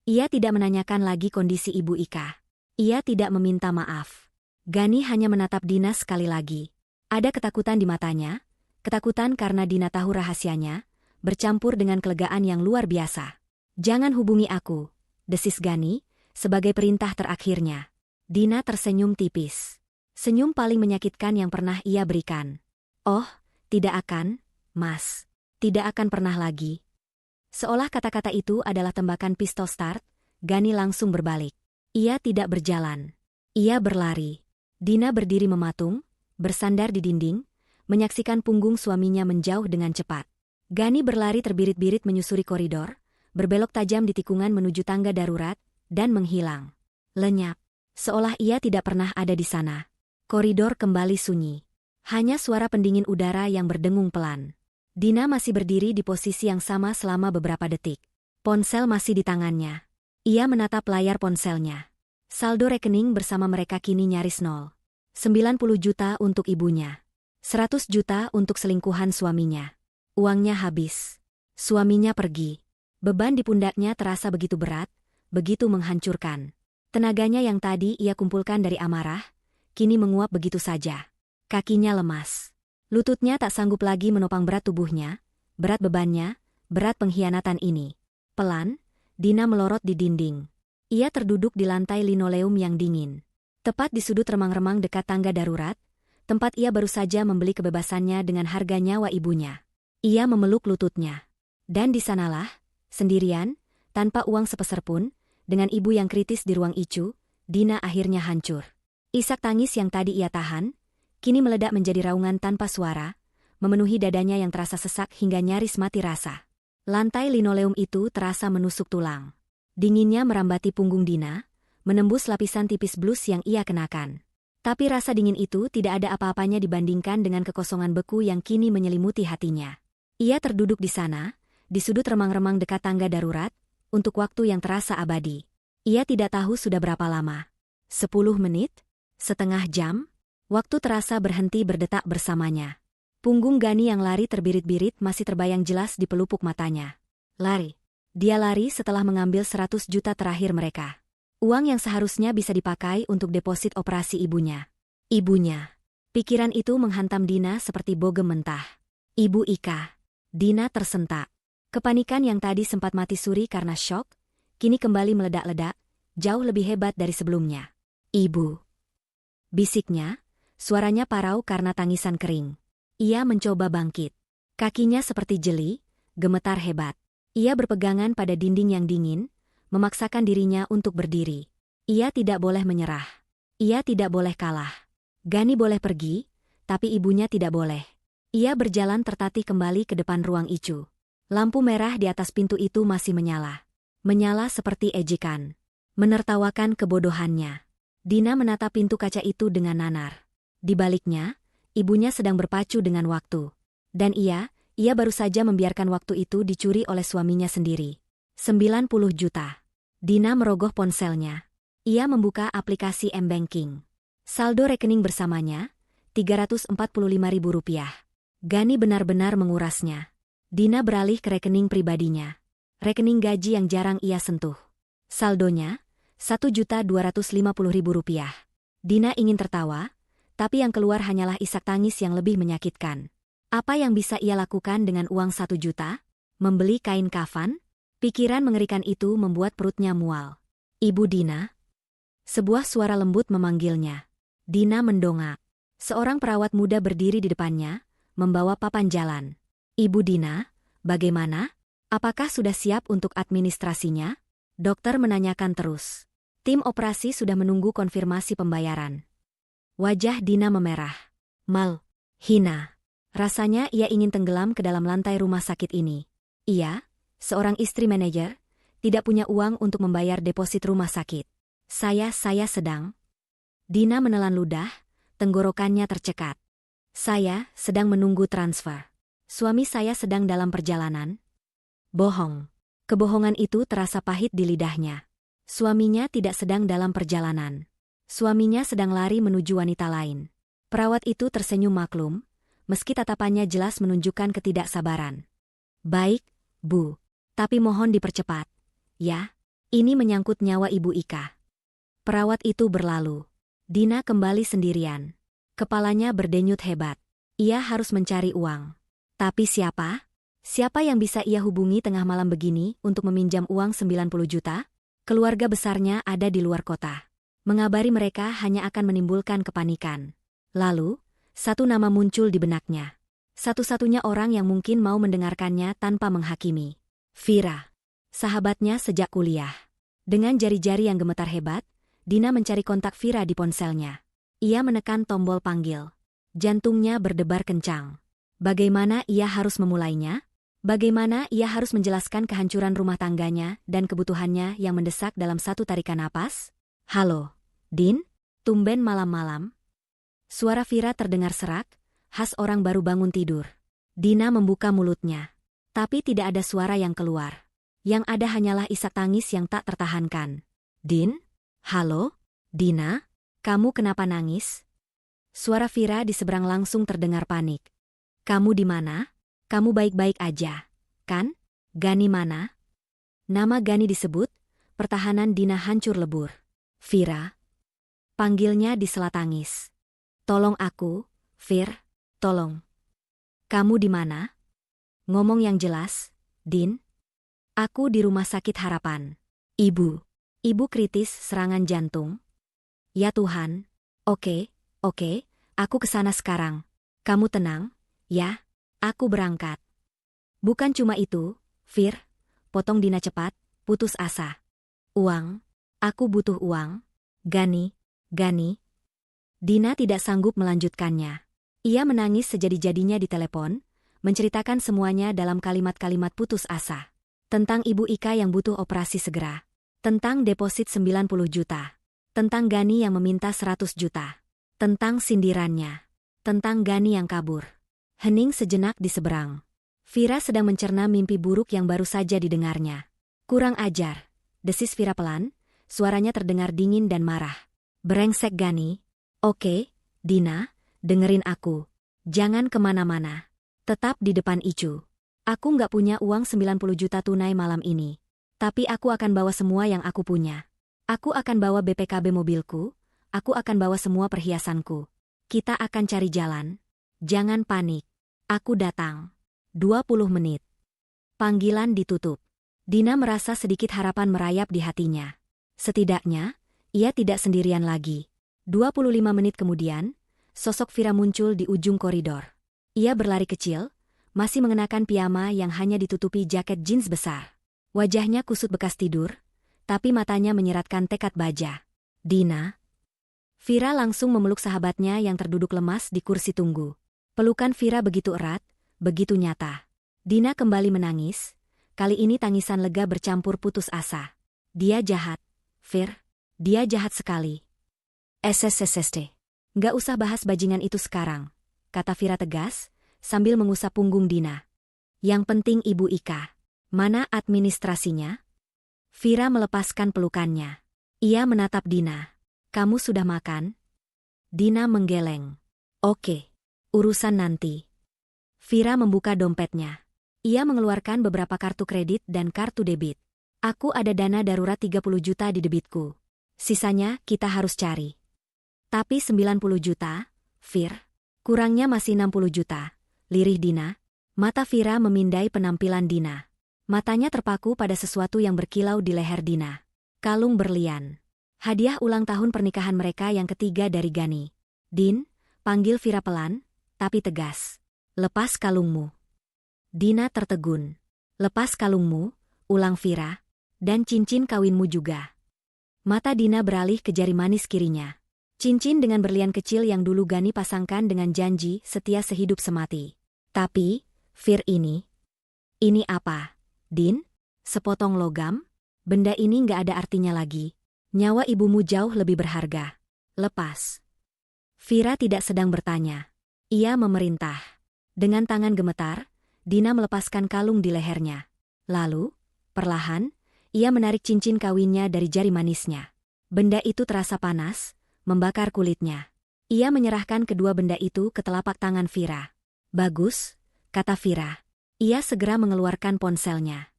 Ia tidak menanyakan lagi kondisi Ibu Ika. Ia tidak meminta maaf. Gani hanya menatap Dina sekali lagi. Ada ketakutan di matanya, ketakutan karena Dina tahu rahasianya, bercampur dengan kelegaan yang luar biasa. Jangan hubungi aku, desis Gani, sebagai perintah terakhirnya. Dina tersenyum tipis. Senyum paling menyakitkan yang pernah ia berikan. Oh, tidak akan, Mas. Tidak akan pernah lagi. Seolah kata-kata itu adalah tembakan pistol start, Gani langsung berbalik. Ia tidak berjalan. Ia berlari. Dina berdiri mematung, bersandar di dinding, menyaksikan punggung suaminya menjauh dengan cepat. Gani berlari terbirit-birit menyusuri koridor, berbelok tajam di tikungan menuju tangga darurat, dan menghilang. Lenyap. Seolah ia tidak pernah ada di sana. Koridor kembali sunyi. Hanya suara pendingin udara yang berdengung pelan. Dina masih berdiri di posisi yang sama selama beberapa detik. Ponsel masih di tangannya. Ia menatap layar ponselnya. Saldo rekening bersama mereka kini nyaris 0. 90 juta untuk ibunya. 100 juta untuk selingkuhan suaminya. Uangnya habis. Suaminya pergi. Beban di pundaknya terasa begitu berat, begitu menghancurkan. Tenaganya yang tadi ia kumpulkan dari amarah, kini menguap begitu saja. Kakinya lemas. Lututnya tak sanggup lagi menopang berat tubuhnya, berat bebannya, berat pengkhianatan ini. Pelan, Dina melorot di dinding. Ia terduduk di lantai linoleum yang dingin. Tepat di sudut remang-remang dekat tangga darurat, tempat ia baru saja membeli kebebasannya dengan harga nyawa ibunya. Ia memeluk lututnya. Dan di sanalah, sendirian, tanpa uang sepeser pun, dengan ibu yang kritis di ruang ICU, Dina akhirnya hancur. Isak tangis yang tadi ia tahan, kini meledak menjadi raungan tanpa suara, memenuhi dadanya yang terasa sesak hingga nyaris mati rasa. Lantai linoleum itu terasa menusuk tulang. Dinginnya merambati punggung Dina, menembus lapisan tipis blus yang ia kenakan. Tapi rasa dingin itu tidak ada apa-apanya dibandingkan dengan kekosongan beku yang kini menyelimuti hatinya. Ia terduduk di sana, di sudut remang-remang dekat tangga darurat, untuk waktu yang terasa abadi. Ia tidak tahu sudah berapa lama. 10 menit? Setengah jam? Waktu terasa berhenti berdetak bersamanya. Punggung Gani yang lari terbirit-birit masih terbayang jelas di pelupuk matanya. Lari. Dia lari setelah mengambil 100 juta terakhir mereka. Uang yang seharusnya bisa dipakai untuk deposit operasi ibunya. Ibunya. Pikiran itu menghantam Dina seperti bogem mentah. Ibu Ika. Dina tersentak. Kepanikan yang tadi sempat mati suri karena syok, kini kembali meledak-ledak, jauh lebih hebat dari sebelumnya. Ibu. Bisiknya, suaranya parau karena tangisan kering. Ia mencoba bangkit. Kakinya seperti jeli, gemetar hebat. Ia berpegangan pada dinding yang dingin, memaksakan dirinya untuk berdiri. Ia tidak boleh menyerah. Ia tidak boleh kalah. Gani boleh pergi, tapi ibunya tidak boleh. Ia berjalan tertatih kembali ke depan ruang ICU. Lampu merah di atas pintu itu masih menyala. Menyala seperti ejekan. Menertawakan kebodohannya. Dina menatap pintu kaca itu dengan nanar. Di baliknya, ibunya sedang berpacu dengan waktu. Dan ia baru saja membiarkan waktu itu dicuri oleh suaminya sendiri. 90 juta. Dina merogoh ponselnya. Ia membuka aplikasi M-Banking. Saldo rekening bersamanya, Rp345.000. Gani benar-benar mengurasnya. Dina beralih ke rekening pribadinya. Rekening gaji yang jarang ia sentuh. Saldonya, Rp1.250.000. Dina ingin tertawa, tapi yang keluar hanyalah isak tangis yang lebih menyakitkan. Apa yang bisa ia lakukan dengan uang 1 juta? Membeli kain kafan? Pikiran mengerikan itu membuat perutnya mual. Ibu Dina? Sebuah suara lembut memanggilnya. Dina mendongak. Seorang perawat muda berdiri di depannya, membawa papan jalan. Ibu Dina, Bagaimana? Apakah sudah siap untuk administrasinya? Dokter menanyakan terus. Tim operasi sudah menunggu konfirmasi pembayaran. Wajah Dina memerah. Hina. Rasanya ia ingin tenggelam ke dalam lantai rumah sakit ini. Ia, seorang istri manajer, tidak punya uang untuk membayar deposit rumah sakit. Saya sedang. Dina menelan ludah, tenggorokannya tercekat. Saya sedang menunggu transfer. Suami saya sedang dalam perjalanan. Bohong. Kebohongan itu terasa pahit di lidahnya. Suaminya tidak sedang dalam perjalanan. Suaminya sedang lari menuju wanita lain. Perawat itu tersenyum maklum, meski tatapannya jelas menunjukkan ketidaksabaran. Baik, Bu. Tapi mohon dipercepat. Ya, ini menyangkut nyawa Ibu Ika. Perawat itu berlalu. Dina kembali sendirian. Kepalanya berdenyut hebat. Ia harus mencari uang. Tapi siapa? Siapa yang bisa ia hubungi tengah malam begini untuk meminjam uang 90 juta? Keluarga besarnya ada di luar kota. Mengabari mereka hanya akan menimbulkan kepanikan. Lalu, satu nama muncul di benaknya. Satu-satunya orang yang mungkin mau mendengarkannya tanpa menghakimi. Vira. Sahabatnya sejak kuliah. Dengan jari-jari yang gemetar hebat, Dina mencari kontak Vira di ponselnya. Ia menekan tombol panggil. Jantungnya berdebar kencang. Bagaimana ia harus memulainya? Bagaimana ia harus menjelaskan kehancuran rumah tangganya dan kebutuhannya yang mendesak dalam satu tarikan napas? Halo, Din? Tumben malam-malam? Suara Vira terdengar serak, khas orang baru bangun tidur. Dina membuka mulutnya. Tapi tidak ada suara yang keluar. Yang ada hanyalah isak tangis yang tak tertahankan. Din? Halo? Dina? Kamu kenapa nangis? Suara Vira di seberang langsung terdengar panik. Kamu di mana? Kamu baik-baik aja, kan? Gani mana? Nama Gani disebut, pertahanan Dina hancur lebur. Vira? Panggilnya di sela tangis. Tolong aku, Vir, tolong. Kamu di mana? Ngomong yang jelas, Din. Aku di Rumah Sakit Harapan. Ibu kritis serangan jantung. Ya Tuhan. Oke, aku kesana sekarang. Kamu tenang, ya? Aku berangkat. Bukan cuma itu, Vir. Potong Dina cepat, putus asa. Uang. Aku butuh uang. Gani. Dina tidak sanggup melanjutkannya. Ia menangis sejadi-jadinya di telepon, menceritakan semuanya dalam kalimat-kalimat putus asa. Tentang Ibu Ika yang butuh operasi segera. Tentang deposit 90 juta. Tentang Gani yang meminta 100 juta. Tentang sindirannya. Tentang Gani yang kabur. Hening sejenak di seberang. Vira sedang mencerna mimpi buruk yang baru saja didengarnya. Kurang ajar, desis Vira pelan, suaranya terdengar dingin dan marah. Brengsek Gani. Oke, Dina, dengerin aku. Jangan kemana-mana. Tetap di depan Icu. Aku nggak punya uang 90 juta tunai malam ini. Tapi aku akan bawa semua yang aku punya. Aku akan bawa BPKB mobilku, aku akan bawa semua perhiasanku. Kita akan cari jalan. Jangan panik. Aku datang. 20 menit. Panggilan ditutup. Dina merasa sedikit harapan merayap di hatinya. Setidaknya, ia tidak sendirian lagi. 25 menit kemudian, sosok Vira muncul di ujung koridor. Ia berlari kecil, masih mengenakan piyama yang hanya ditutupi jaket jeans besar. Wajahnya kusut bekas tidur, tapi matanya menyeratkan tekad baja. Dina. Vira langsung memeluk sahabatnya yang terduduk lemas di kursi tunggu. Pelukan Vira begitu erat, begitu nyata. Dina kembali menangis, kali ini tangisan lega bercampur putus asa. Dia jahat, Vir. Dia jahat sekali. SSSST. Nggak usah bahas bajingan itu sekarang, kata Vira tegas, sambil mengusap punggung Dina. Yang penting Ibu Ika. Mana administrasinya? Vira melepaskan pelukannya. Ia menatap Dina. Kamu sudah makan? Dina menggeleng. Oke. Urusan nanti. Vira membuka dompetnya. Ia mengeluarkan beberapa kartu kredit dan kartu debit. Aku ada dana darurat 30 juta di debitku. Sisanya kita harus cari. Tapi 90 juta, Vir. Kurangnya masih 60 juta. Lirih Dina. Mata Vira memindai penampilan Dina. Matanya terpaku pada sesuatu yang berkilau di leher Dina. Kalung berlian. Hadiah ulang tahun pernikahan mereka yang ketiga dari Gani. Din, panggil Vira pelan, tapi tegas. Lepas kalungmu. Dina tertegun. Lepas kalungmu, ulang Vira. Dan cincin kawinmu juga. Mata Dina beralih ke jari manis kirinya. Cincin dengan berlian kecil yang dulu Gani pasangkan dengan janji setia sehidup semati. Tapi, Vir ini apa? Din? Sepotong logam? Benda ini nggak ada artinya lagi. Nyawa ibumu jauh lebih berharga. Lepas. Vira tidak sedang bertanya. Ia memerintah. Dengan tangan gemetar, Dina melepaskan kalung di lehernya. Lalu, perlahan, ia menarik cincin kawinnya dari jari manisnya. Benda itu terasa panas, membakar kulitnya. Ia menyerahkan kedua benda itu ke telapak tangan Vira. Bagus, kata Vira. Ia segera mengeluarkan ponselnya.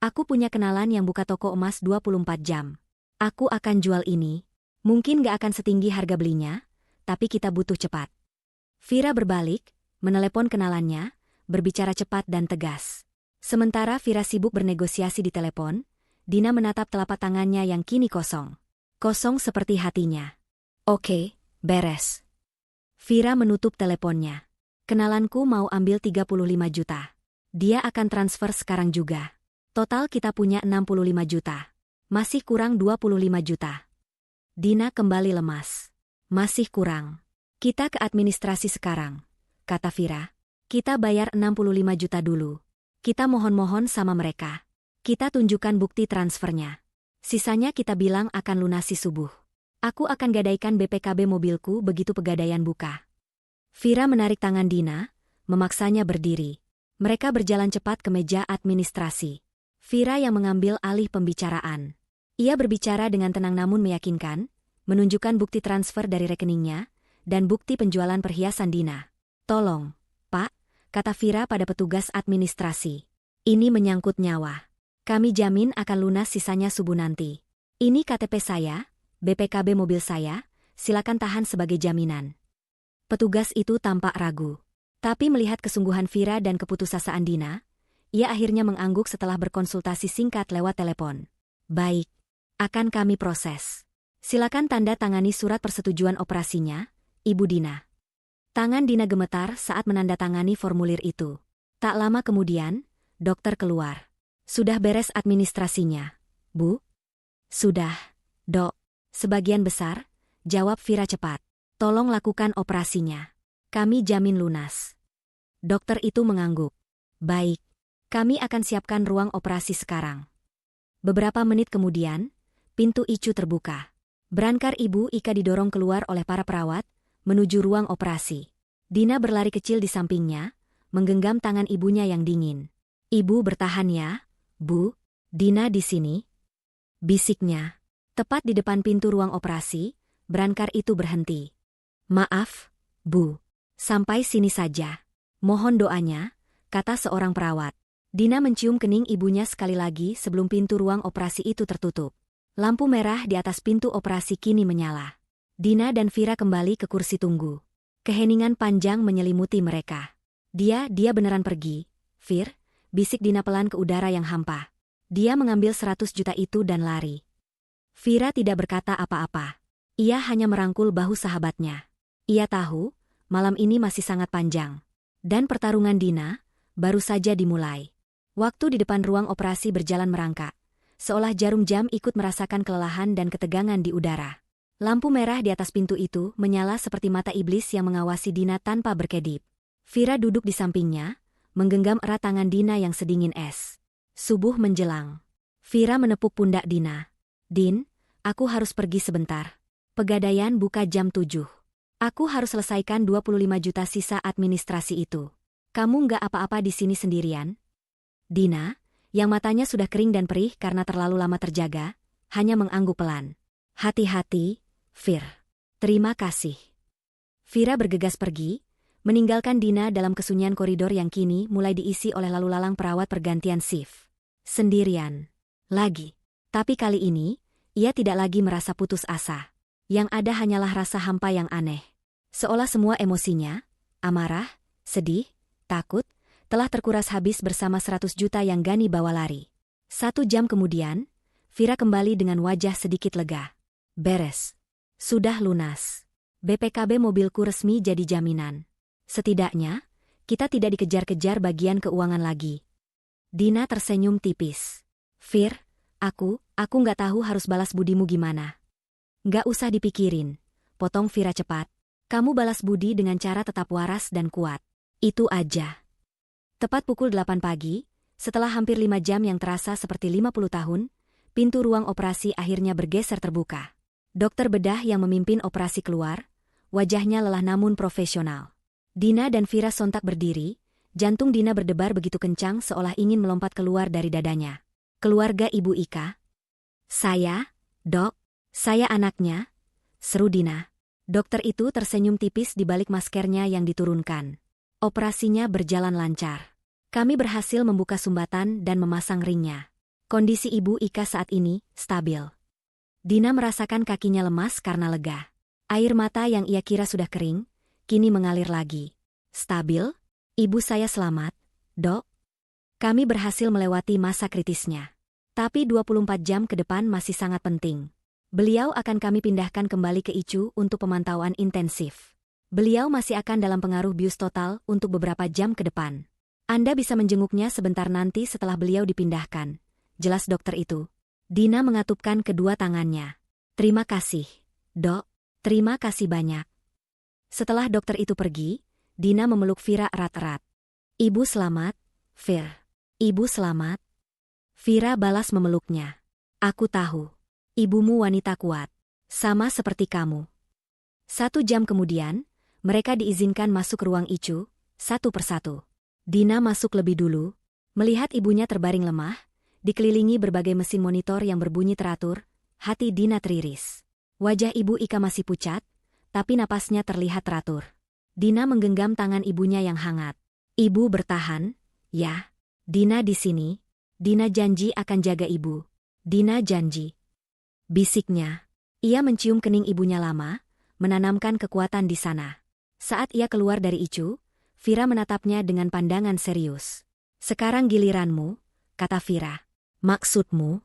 Aku punya kenalan yang buka toko emas 24 jam. Aku akan jual ini. Mungkin gak akan setinggi harga belinya, tapi kita butuh cepat. Vira berbalik, menelepon kenalannya, berbicara cepat dan tegas. Sementara Vira sibuk bernegosiasi di telepon, Dina menatap telapak tangannya yang kini kosong. Kosong seperti hatinya. Oke, beres. Vira menutup teleponnya. Kenalanku mau ambil 35 juta. Dia akan transfer sekarang juga. Total kita punya 65 juta. Masih kurang 25 juta. Dina kembali lemas. Masih kurang. Kita ke administrasi sekarang, kata Vira. Kita bayar 65 juta dulu. Kita mohon-mohon sama mereka. Kita tunjukkan bukti transfernya. Sisanya kita bilang akan lunasi subuh. Aku akan gadaikan BPKB mobilku begitu pegadaian buka. Vira menarik tangan Dina, memaksanya berdiri. Mereka berjalan cepat ke meja administrasi. Vira yang mengambil alih pembicaraan. Ia berbicara dengan tenang namun meyakinkan, menunjukkan bukti transfer dari rekeningnya, dan bukti penjualan perhiasan Dina. Tolong, Pak, kata Vira pada petugas administrasi. Ini menyangkut nyawa. Kami jamin akan lunas sisanya subuh nanti. Ini KTP saya, BPKB mobil saya, silakan tahan sebagai jaminan. Petugas itu tampak ragu. Tapi melihat kesungguhan Vira dan keputusasaan Dina, ia akhirnya mengangguk setelah berkonsultasi singkat lewat telepon. Baik, akan kami proses. Silakan tanda tangani surat persetujuan operasinya, Ibu Dina. Tangan Dina gemetar saat menandatangani formulir itu. Tak lama kemudian, dokter keluar. Sudah beres administrasinya, Bu? Sudah, Dok. Sebagian besar, jawab Vira cepat. Tolong lakukan operasinya. Kami jamin lunas. Dokter itu mengangguk. Baik, kami akan siapkan ruang operasi sekarang. Beberapa menit kemudian, pintu ICU terbuka. Berangkar Ibu Ika didorong keluar oleh para perawat, menuju ruang operasi. Dina berlari kecil di sampingnya, menggenggam tangan ibunya yang dingin. Ibu bertahan ya, Bu. Dina di sini. Bisiknya. Tepat di depan pintu ruang operasi, berangkar itu berhenti. Maaf, Bu. Sampai sini saja. Mohon doanya, kata seorang perawat. Dina mencium kening ibunya sekali lagi sebelum pintu ruang operasi itu tertutup. Lampu merah di atas pintu operasi kini menyala. Dina dan Vira kembali ke kursi tunggu. Keheningan panjang menyelimuti mereka. Dia beneran pergi, Vir, bisik Dina pelan ke udara yang hampa. Dia mengambil 100 juta itu dan lari. Vira tidak berkata apa-apa. Ia hanya merangkul bahu sahabatnya. Ia tahu, malam ini masih sangat panjang. Dan pertarungan Dina baru saja dimulai. Waktu di depan ruang operasi berjalan merangkak. Seolah jarum jam ikut merasakan kelelahan dan ketegangan di udara. Lampu merah di atas pintu itu menyala seperti mata iblis yang mengawasi Dina tanpa berkedip. Vira duduk di sampingnya, menggenggam erat tangan Dina yang sedingin es. Subuh menjelang. Vira menepuk pundak Dina. Din, aku harus pergi sebentar. Pegadaian buka jam 7. Aku harus selesaikan 25 juta sisa administrasi itu. Kamu nggak apa-apa di sini sendirian? Dina, yang matanya sudah kering dan perih karena terlalu lama terjaga, hanya mengangguk pelan. Hati-hati, Vir. Terima kasih. Vira bergegas pergi, meninggalkan Dina dalam kesunyian koridor yang kini mulai diisi oleh lalu lalang perawat pergantian shift. Sendirian. Lagi. Tapi kali ini, ia tidak lagi merasa putus asa. Yang ada hanyalah rasa hampa yang aneh. Seolah semua emosinya, amarah, sedih, takut, telah terkuras habis bersama 100 juta yang Gani bawa lari. 1 jam kemudian, Vira kembali dengan wajah sedikit lega. Beres. Sudah lunas. BPKB mobilku resmi jadi jaminan. Setidaknya, Kita tidak dikejar-kejar bagian keuangan lagi. Dina tersenyum tipis. Fir, aku nggak tahu harus balas budimu gimana. Nggak usah dipikirin, potong Vira cepat. Kamu balas budi dengan cara tetap waras dan kuat. Itu aja. Tepat pukul 8 pagi, setelah hampir 5 jam yang terasa seperti 50 tahun, pintu ruang operasi akhirnya bergeser terbuka. Dokter bedah yang memimpin operasi keluar, wajahnya lelah namun profesional. Dina dan Vira sontak berdiri, jantung Dina berdebar begitu kencang seolah ingin melompat keluar dari dadanya. Keluarga Ibu Ika? Saya, Dok, saya anaknya, seru Dina. Dokter itu tersenyum tipis di balik maskernya yang diturunkan. Operasinya berjalan lancar. Kami berhasil membuka sumbatan dan memasang ringnya. Kondisi Ibu Ika saat ini stabil. Dina merasakan kakinya lemas karena lega. Air mata yang ia kira sudah kering, kini mengalir lagi. Stabil? Ibu saya selamat, Dok. Kami berhasil melewati masa kritisnya. Tapi 24 jam ke depan masih sangat penting. Beliau akan kami pindahkan kembali ke ICU untuk pemantauan intensif. Beliau masih akan dalam pengaruh bius total untuk beberapa jam ke depan. Anda bisa menjenguknya sebentar nanti setelah beliau dipindahkan. Jelas dokter itu. Dina mengatupkan kedua tangannya. Terima kasih, Dok. Terima kasih banyak. Setelah dokter itu pergi, Dina memeluk Vira erat-erat. Ibu selamat, Vir. Ibu selamat. Vira balas memeluknya. Aku tahu. Ibumu wanita kuat. Sama seperti kamu. 1 jam kemudian, mereka diizinkan masuk ke ruang ICU, satu persatu. Dina masuk lebih dulu, melihat ibunya terbaring lemah, dikelilingi berbagai mesin monitor yang berbunyi teratur, hati Dina teriris. Wajah Ibu Ika masih pucat, tapi napasnya terlihat teratur. Dina menggenggam tangan ibunya yang hangat. Ibu bertahan, ya. Dina di sini. Dina janji akan jaga ibu. Dina janji. Bisiknya. Ia mencium kening ibunya lama, menanamkan kekuatan di sana. Saat ia keluar dari ICU, Vira menatapnya dengan pandangan serius. Sekarang giliranmu, kata Vira. Maksudmu?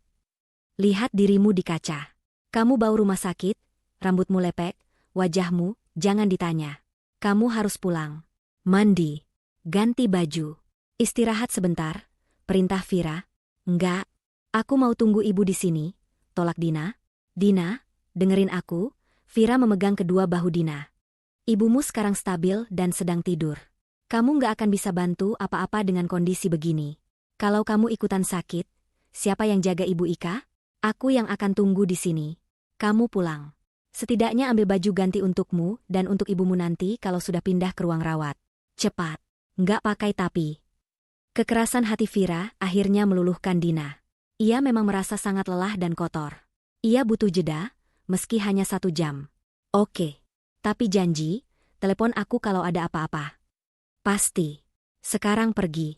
Lihat dirimu di kaca. Kamu bau rumah sakit, rambutmu lepek, wajahmu, jangan ditanya. Kamu harus pulang. Mandi. Ganti baju. Istirahat sebentar, perintah Vira. Enggak, aku mau tunggu ibu di sini. Tolak Dina. Dina, dengerin aku. Vira memegang kedua bahu Dina. Ibumu sekarang stabil dan sedang tidur. Kamu nggak akan bisa bantu apa-apa dengan kondisi begini. Kalau kamu ikutan sakit, siapa yang jaga Ibu Ika? Aku yang akan tunggu di sini. Kamu pulang. Setidaknya ambil baju ganti untukmu dan untuk ibumu nanti kalau sudah pindah ke ruang rawat. Cepat. Nggak pakai tapi. Kekerasan hati Vira akhirnya meluluhkan Dina. Ia memang merasa sangat lelah dan kotor. Ia butuh jeda, meski hanya 1 jam. Oke. Tapi janji, telepon aku kalau ada apa-apa. Pasti. Sekarang pergi.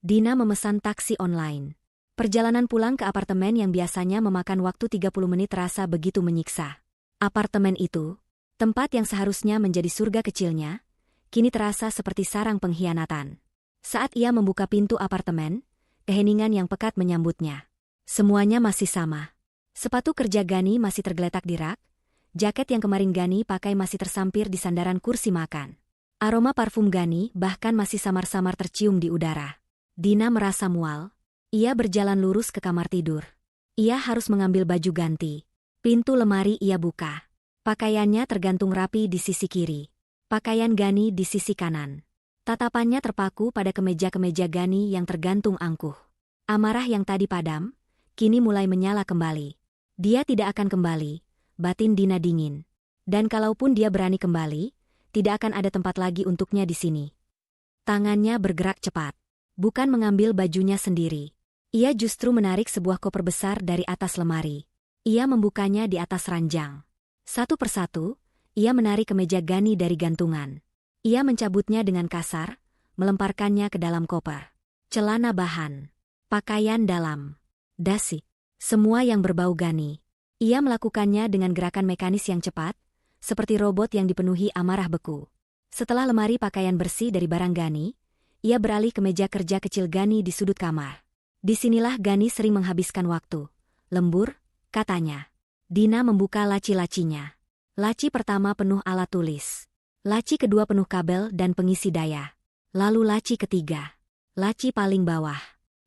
Dina memesan taksi online. Perjalanan pulang ke apartemen yang biasanya memakan waktu 30 menit terasa begitu menyiksa. Apartemen itu, tempat yang seharusnya menjadi surga kecilnya, kini terasa seperti sarang pengkhianatan. Saat ia membuka pintu apartemen, keheningan yang pekat menyambutnya. Semuanya masih sama. Sepatu kerja Gani masih tergeletak di rak, jaket yang kemarin Gani pakai masih tersampir di sandaran kursi makan. Aroma parfum Gani bahkan masih samar-samar tercium di udara. Dina merasa mual. Ia berjalan lurus ke kamar tidur. Ia harus mengambil baju ganti. Pintu lemari ia buka. Pakaiannya tergantung rapi di sisi kiri. Pakaian Gani di sisi kanan. Tatapannya terpaku pada kemeja-kemeja Gani yang tergantung angkuh. Amarah yang tadi padam, kini mulai menyala kembali. Dia tidak akan kembali, batin Dina dingin. Dan kalaupun dia berani kembali, tidak akan ada tempat lagi untuknya di sini. Tangannya bergerak cepat. Bukan mengambil bajunya sendiri. Ia justru menarik sebuah koper besar dari atas lemari. Ia membukanya di atas ranjang. Satu persatu, ia menarik kemeja Gani dari gantungan. Ia mencabutnya dengan kasar, melemparkannya ke dalam koper. Celana bahan. Pakaian dalam. Dasi. Semua yang berbau Gani. Ia melakukannya dengan gerakan mekanis yang cepat, seperti robot yang dipenuhi amarah beku. Setelah lemari pakaian bersih dari barang Gani, ia beralih ke meja kerja kecil Gani di sudut kamar. Disinilah Gani sering menghabiskan waktu. Lembur, katanya. Dina membuka laci-lacinya. Laci pertama penuh alat tulis. Laci kedua penuh kabel dan pengisi daya. Lalu laci ketiga. Laci paling bawah.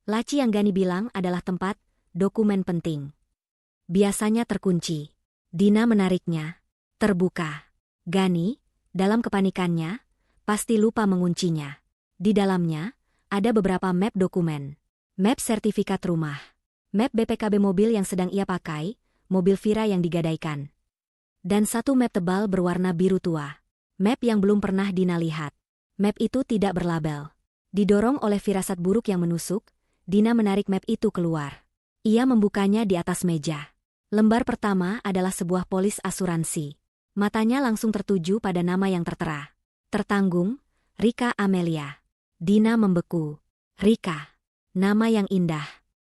Laci yang Gani bilang adalah tempat dokumen penting. Biasanya terkunci. Dina menariknya. Terbuka. Gani, dalam kepanikannya, pasti lupa menguncinya. Di dalamnya, ada beberapa map dokumen. Map sertifikat rumah. Map BPKB mobil yang sedang ia pakai, mobil Vira yang digadaikan. Dan satu map tebal berwarna biru tua. Map yang belum pernah Dina lihat. Map itu tidak berlabel. Didorong oleh firasat buruk yang menusuk, Dina menarik map itu keluar. Ia membukanya di atas meja. Lembar pertama adalah sebuah polis asuransi. Matanya langsung tertuju pada nama yang tertera. Tertanggung, Rika Amelia. Dina membeku. Rika. Nama yang indah.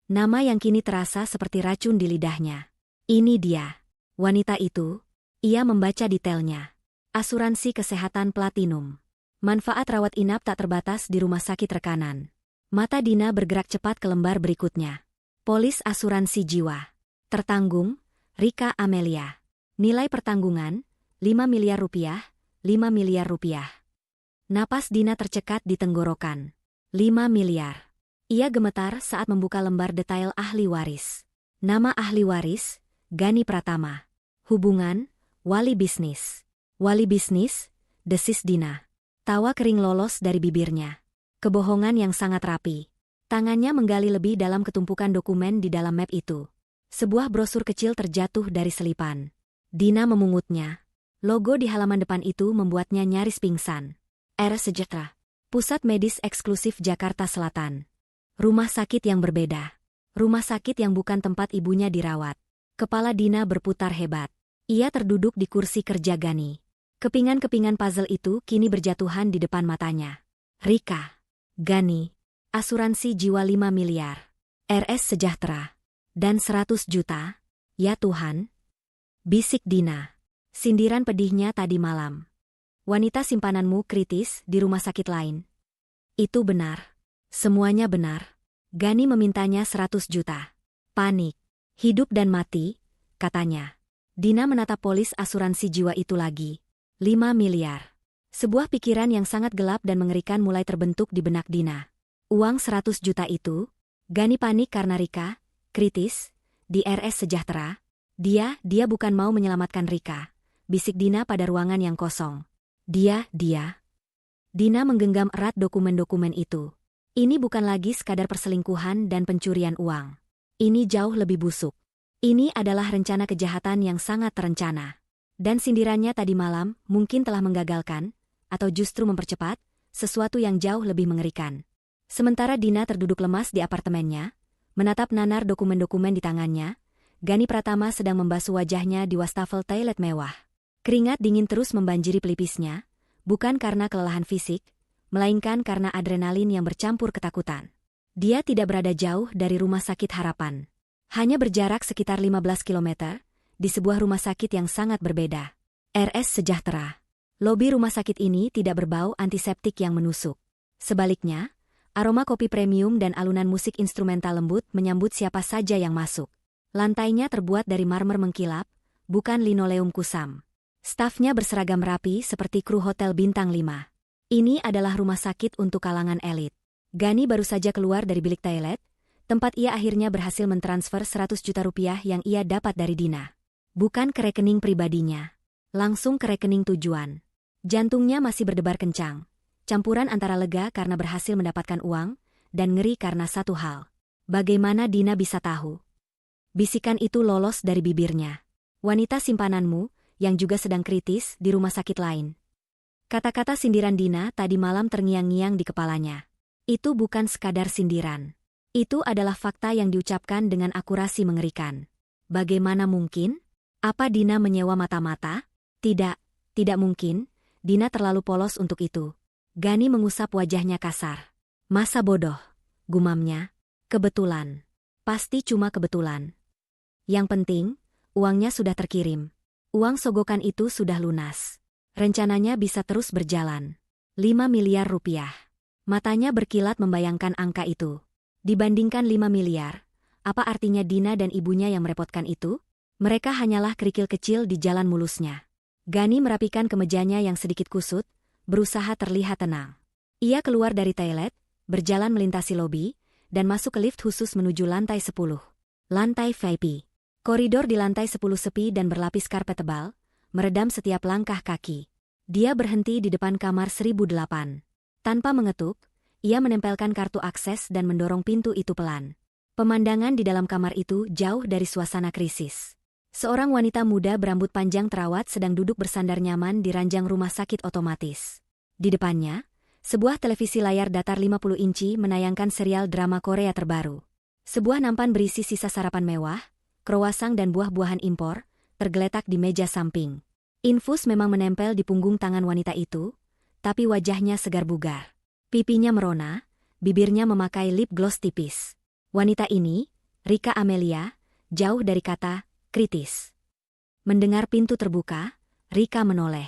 Nama yang kini terasa seperti racun di lidahnya. Ini dia. Wanita itu. Ia membaca detailnya. Asuransi kesehatan platinum. Manfaat rawat inap tak terbatas di rumah sakit rekanan. Mata Dina bergerak cepat ke lembar berikutnya. Polis asuransi jiwa. Tertanggung, Rika Amelia. Nilai pertanggungan, 5 miliar rupiah, 5 miliar rupiah. Napas Dina tercekat di tenggorokan. 5 miliar. Ia gemetar saat membuka lembar detail ahli waris. Nama ahli waris, Gani Pratama. Hubungan, wali bisnis. Wali bisnis, desis Dina. Tawa kering lolos dari bibirnya. Kebohongan yang sangat rapi. Tangannya menggali lebih dalam ketumpukan dokumen di dalam map itu. Sebuah brosur kecil terjatuh dari selipan. Dina memungutnya. Logo di halaman depan itu membuatnya nyaris pingsan. RS Sejahtera. Pusat Medis Eksklusif Jakarta Selatan. Rumah sakit yang berbeda. Rumah sakit yang bukan tempat ibunya dirawat. Kepala Dina berputar hebat. Ia terduduk di kursi kerja Gani. Kepingan-kepingan puzzle itu kini berjatuhan di depan matanya. Rika. Gani. Asuransi jiwa 5 miliar. RS Sejahtera. Dan 100 juta. Ya Tuhan. Bisik Dina. Sindiran pedihnya tadi malam. Wanita simpananmu kritis di rumah sakit lain. Itu benar. Semuanya benar. Gani memintanya 100 juta. Panik. Hidup dan mati, katanya. Dina menatap polis asuransi jiwa itu lagi. 5 miliar. Sebuah pikiran yang sangat gelap dan mengerikan mulai terbentuk di benak Dina. Uang 100 juta itu, Gani panik karena Rika, kritis, di RS Sejahtera. Dia bukan mau menyelamatkan Rika. Bisik Dina pada ruangan yang kosong. Dia. Dina menggenggam erat dokumen-dokumen itu. Ini bukan lagi sekadar perselingkuhan dan pencurian uang. Ini jauh lebih busuk. Ini adalah rencana kejahatan yang sangat terencana. Dan sindirannya tadi malam mungkin telah menggagalkan, atau justru mempercepat, sesuatu yang jauh lebih mengerikan. Sementara Dina terduduk lemas di apartemennya, menatap nanar dokumen-dokumen di tangannya, Gani Pratama sedang membasuh wajahnya di wastafel toilet mewah. Keringat dingin terus membanjiri pelipisnya, bukan karena kelelahan fisik, melainkan karena adrenalin yang bercampur ketakutan. Dia tidak berada jauh dari Rumah Sakit Harapan. Hanya berjarak sekitar 15 kilometer, di sebuah rumah sakit yang sangat berbeda. RS Sejahtera. Lobi rumah sakit ini tidak berbau antiseptik yang menusuk. Sebaliknya, aroma kopi premium dan alunan musik instrumental lembut menyambut siapa saja yang masuk. Lantainya terbuat dari marmer mengkilap, bukan linoleum kusam. Stafnya berseragam rapi seperti kru hotel bintang 5. Ini adalah rumah sakit untuk kalangan elit. Gani baru saja keluar dari bilik toilet, tempat ia akhirnya berhasil mentransfer 100 juta rupiah yang ia dapat dari Dina. Bukan ke rekening pribadinya. Langsung ke rekening tujuan. Jantungnya masih berdebar kencang. Campuran antara lega karena berhasil mendapatkan uang, dan ngeri karena satu hal. Bagaimana Dina bisa tahu? Bisikan itu lolos dari bibirnya. Wanita simpananmu, yang juga sedang kritis di rumah sakit lain. Kata-kata sindiran Dina tadi malam terngiang-ngiang di kepalanya. Itu bukan sekadar sindiran. Itu adalah fakta yang diucapkan dengan akurasi mengerikan. Bagaimana mungkin? Apa Dina menyewa mata-mata? Tidak mungkin. Dina terlalu polos untuk itu. Gani mengusap wajahnya kasar. Masa bodoh, gumamnya. Kebetulan. Pasti cuma kebetulan. Yang penting, uangnya sudah terkirim. Uang sogokan itu sudah lunas. Rencananya bisa terus berjalan. 5 miliar rupiah. Matanya berkilat membayangkan angka itu. Dibandingkan 5 miliar, apa artinya Dina dan ibunya yang merepotkan itu? Mereka hanyalah kerikil kecil di jalan mulusnya. Gani merapikan kemejanya yang sedikit kusut, berusaha terlihat tenang. Ia keluar dari toilet, berjalan melintasi lobi, dan masuk ke lift khusus menuju lantai 10. Lantai VIP. Koridor di lantai 10 sepi dan berlapis karpet tebal, meredam setiap langkah kaki. Dia berhenti di depan kamar 1008. Tanpa mengetuk, ia menempelkan kartu akses dan mendorong pintu itu pelan. Pemandangan di dalam kamar itu jauh dari suasana krisis. Seorang wanita muda berambut panjang terawat sedang duduk bersandar nyaman di ranjang rumah sakit otomatis. Di depannya, sebuah televisi layar datar 50 inci menayangkan serial drama Korea terbaru. Sebuah nampan berisi sisa sarapan mewah, kroasang dan buah-buahan impor, tergeletak di meja samping. Infus memang menempel di punggung tangan wanita itu, tapi wajahnya segar bugar. Pipinya merona, bibirnya memakai lip gloss tipis. Wanita ini, Rika Amelia, jauh dari kata kritis. Mendengar pintu terbuka, Rika menoleh.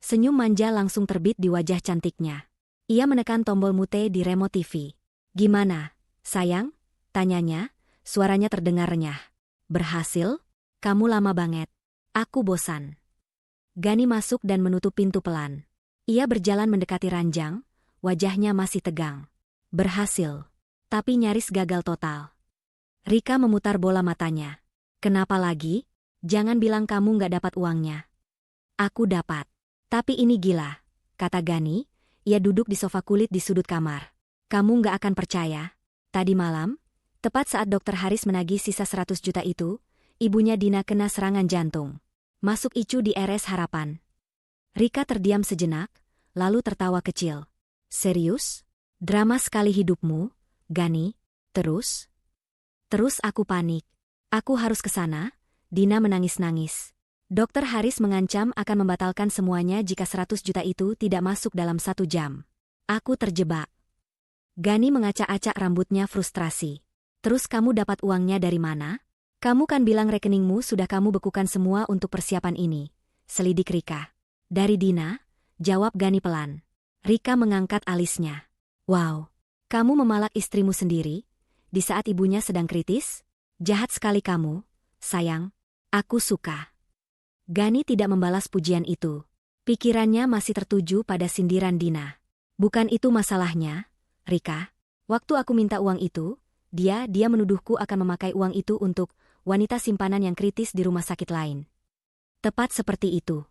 Senyum manja langsung terbit di wajah cantiknya. Ia menekan tombol mute di remote TV. "Gimana, sayang?" tanyanya, suaranya terdengar renyah. "Berhasil? Kamu lama banget. Aku bosan." Gani masuk dan menutup pintu pelan. Ia berjalan mendekati ranjang, wajahnya masih tegang. "Berhasil. Tapi nyaris gagal total." Rika memutar bola matanya. "Kenapa lagi? Jangan bilang kamu nggak dapat uangnya." "Aku dapat. Tapi ini gila," kata Gani. Ia duduk di sofa kulit di sudut kamar. "Kamu nggak akan percaya. Tadi malam, tepat saat Dokter Haris menagih sisa 100 juta itu, ibunya Dina kena serangan jantung. Masuk ICU di RS Harapan." Rika terdiam sejenak, lalu tertawa kecil. "Serius? Drama sekali hidupmu, Gani. Terus?" "Terus aku panik. Aku harus ke sana." Dina menangis-nangis. Dokter Haris mengancam akan membatalkan semuanya jika 100 juta itu tidak masuk dalam 1 jam. "Aku terjebak." Gani mengacak-acak rambutnya frustrasi. "Terus kamu dapat uangnya dari mana? Kamu kan bilang rekeningmu sudah kamu bekukan semua untuk persiapan ini," selidik Rika. "Dari Dina," jawab Gani pelan. Rika mengangkat alisnya. "Wow, kamu memalak istrimu sendiri? Di saat ibunya sedang kritis? Jahat sekali kamu, sayang. Aku suka." Gani tidak membalas pujian itu. Pikirannya masih tertuju pada sindiran Dina. "Bukan itu masalahnya, Rika. Waktu aku minta uang itu, dia menuduhku akan memakai uang itu untuk wanita simpanan yang kritis di rumah sakit lain." "Tepat seperti itu."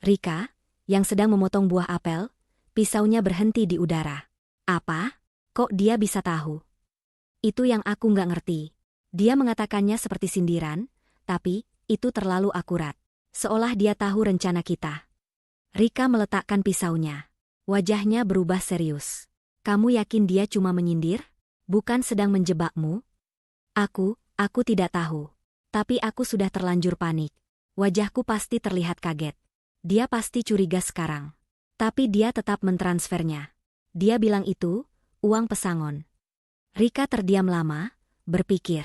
Rika, yang sedang memotong buah apel, pisaunya berhenti di udara. "Apa? Kok dia bisa tahu?" "Itu yang aku nggak ngerti." Dia mengatakannya seperti sindiran, tapi itu terlalu akurat. Seolah dia tahu rencana kita. Rika meletakkan pisaunya. Wajahnya berubah serius. "Kamu yakin dia cuma menyindir? Bukan sedang menjebakmu?" Aku tidak tahu. Tapi aku sudah terlanjur panik. Wajahku pasti terlihat kaget. Dia pasti curiga sekarang. Tapi dia tetap mentransfernya. Dia bilang itu, uang pesangon." Rika terdiam lama, berpikir.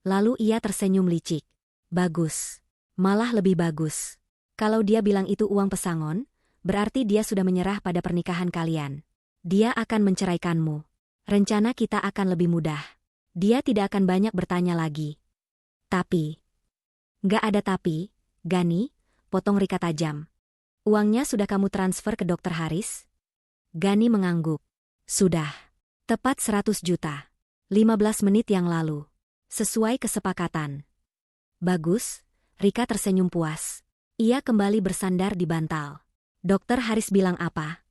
Lalu ia tersenyum licik. "Bagus. Malah lebih bagus. Kalau dia bilang itu uang pesangon, berarti dia sudah menyerah pada pernikahan kalian. Dia akan menceraikanmu. Rencana kita akan lebih mudah. Dia tidak akan banyak bertanya lagi." "Tapi..." "Nggak ada tapi, Gani," potong Rika tajam. "Uangnya sudah kamu transfer ke Dokter Haris?" Gani mengangguk. "Sudah. Tepat 100 juta. 15 menit yang lalu. Sesuai kesepakatan." "Bagus." Rika tersenyum puas. Ia kembali bersandar di bantal. "Dokter Haris bilang apa?"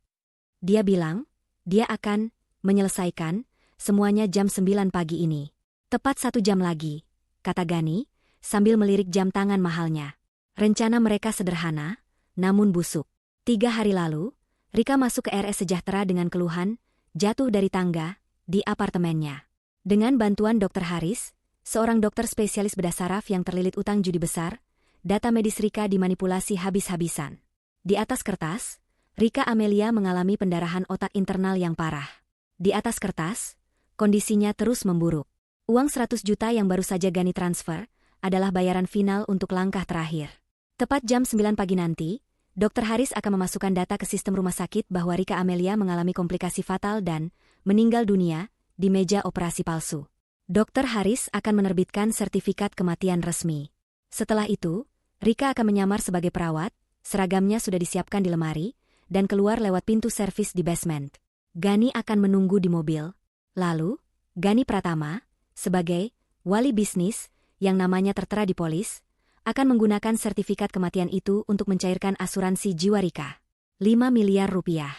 "Dia bilang, dia akan menyelesaikan semuanya jam 9 pagi ini. Tepat 1 jam lagi," kata Gani, sambil melirik jam tangan mahalnya. Rencana mereka sederhana, namun busuk. 3 hari lalu, Rika masuk ke RS Sejahtera dengan keluhan, jatuh dari tangga, di apartemennya. Dengan bantuan Dokter Haris, seorang dokter spesialis bedah saraf yang terlilit utang judi besar, data medis Rika dimanipulasi habis-habisan. Di atas kertas, Rika Amelia mengalami pendarahan otak internal yang parah. Di atas kertas, kondisinya terus memburuk. Uang 100 juta yang baru saja Gani transfer adalah bayaran final untuk langkah terakhir. Tepat jam 9 pagi nanti, Dokter Haris akan memasukkan data ke sistem rumah sakit bahwa Rika Amelia mengalami komplikasi fatal dan meninggal dunia di meja operasi palsu. Dokter Haris akan menerbitkan sertifikat kematian resmi. Setelah itu, Rika akan menyamar sebagai perawat, seragamnya sudah disiapkan di lemari, dan keluar lewat pintu servis di basement. Gani akan menunggu di mobil. Lalu, Gani Pratama, sebagai wali bisnis yang namanya tertera di polis, akan menggunakan sertifikat kematian itu untuk mencairkan asuransi jiwa Rika. 5 miliar rupiah.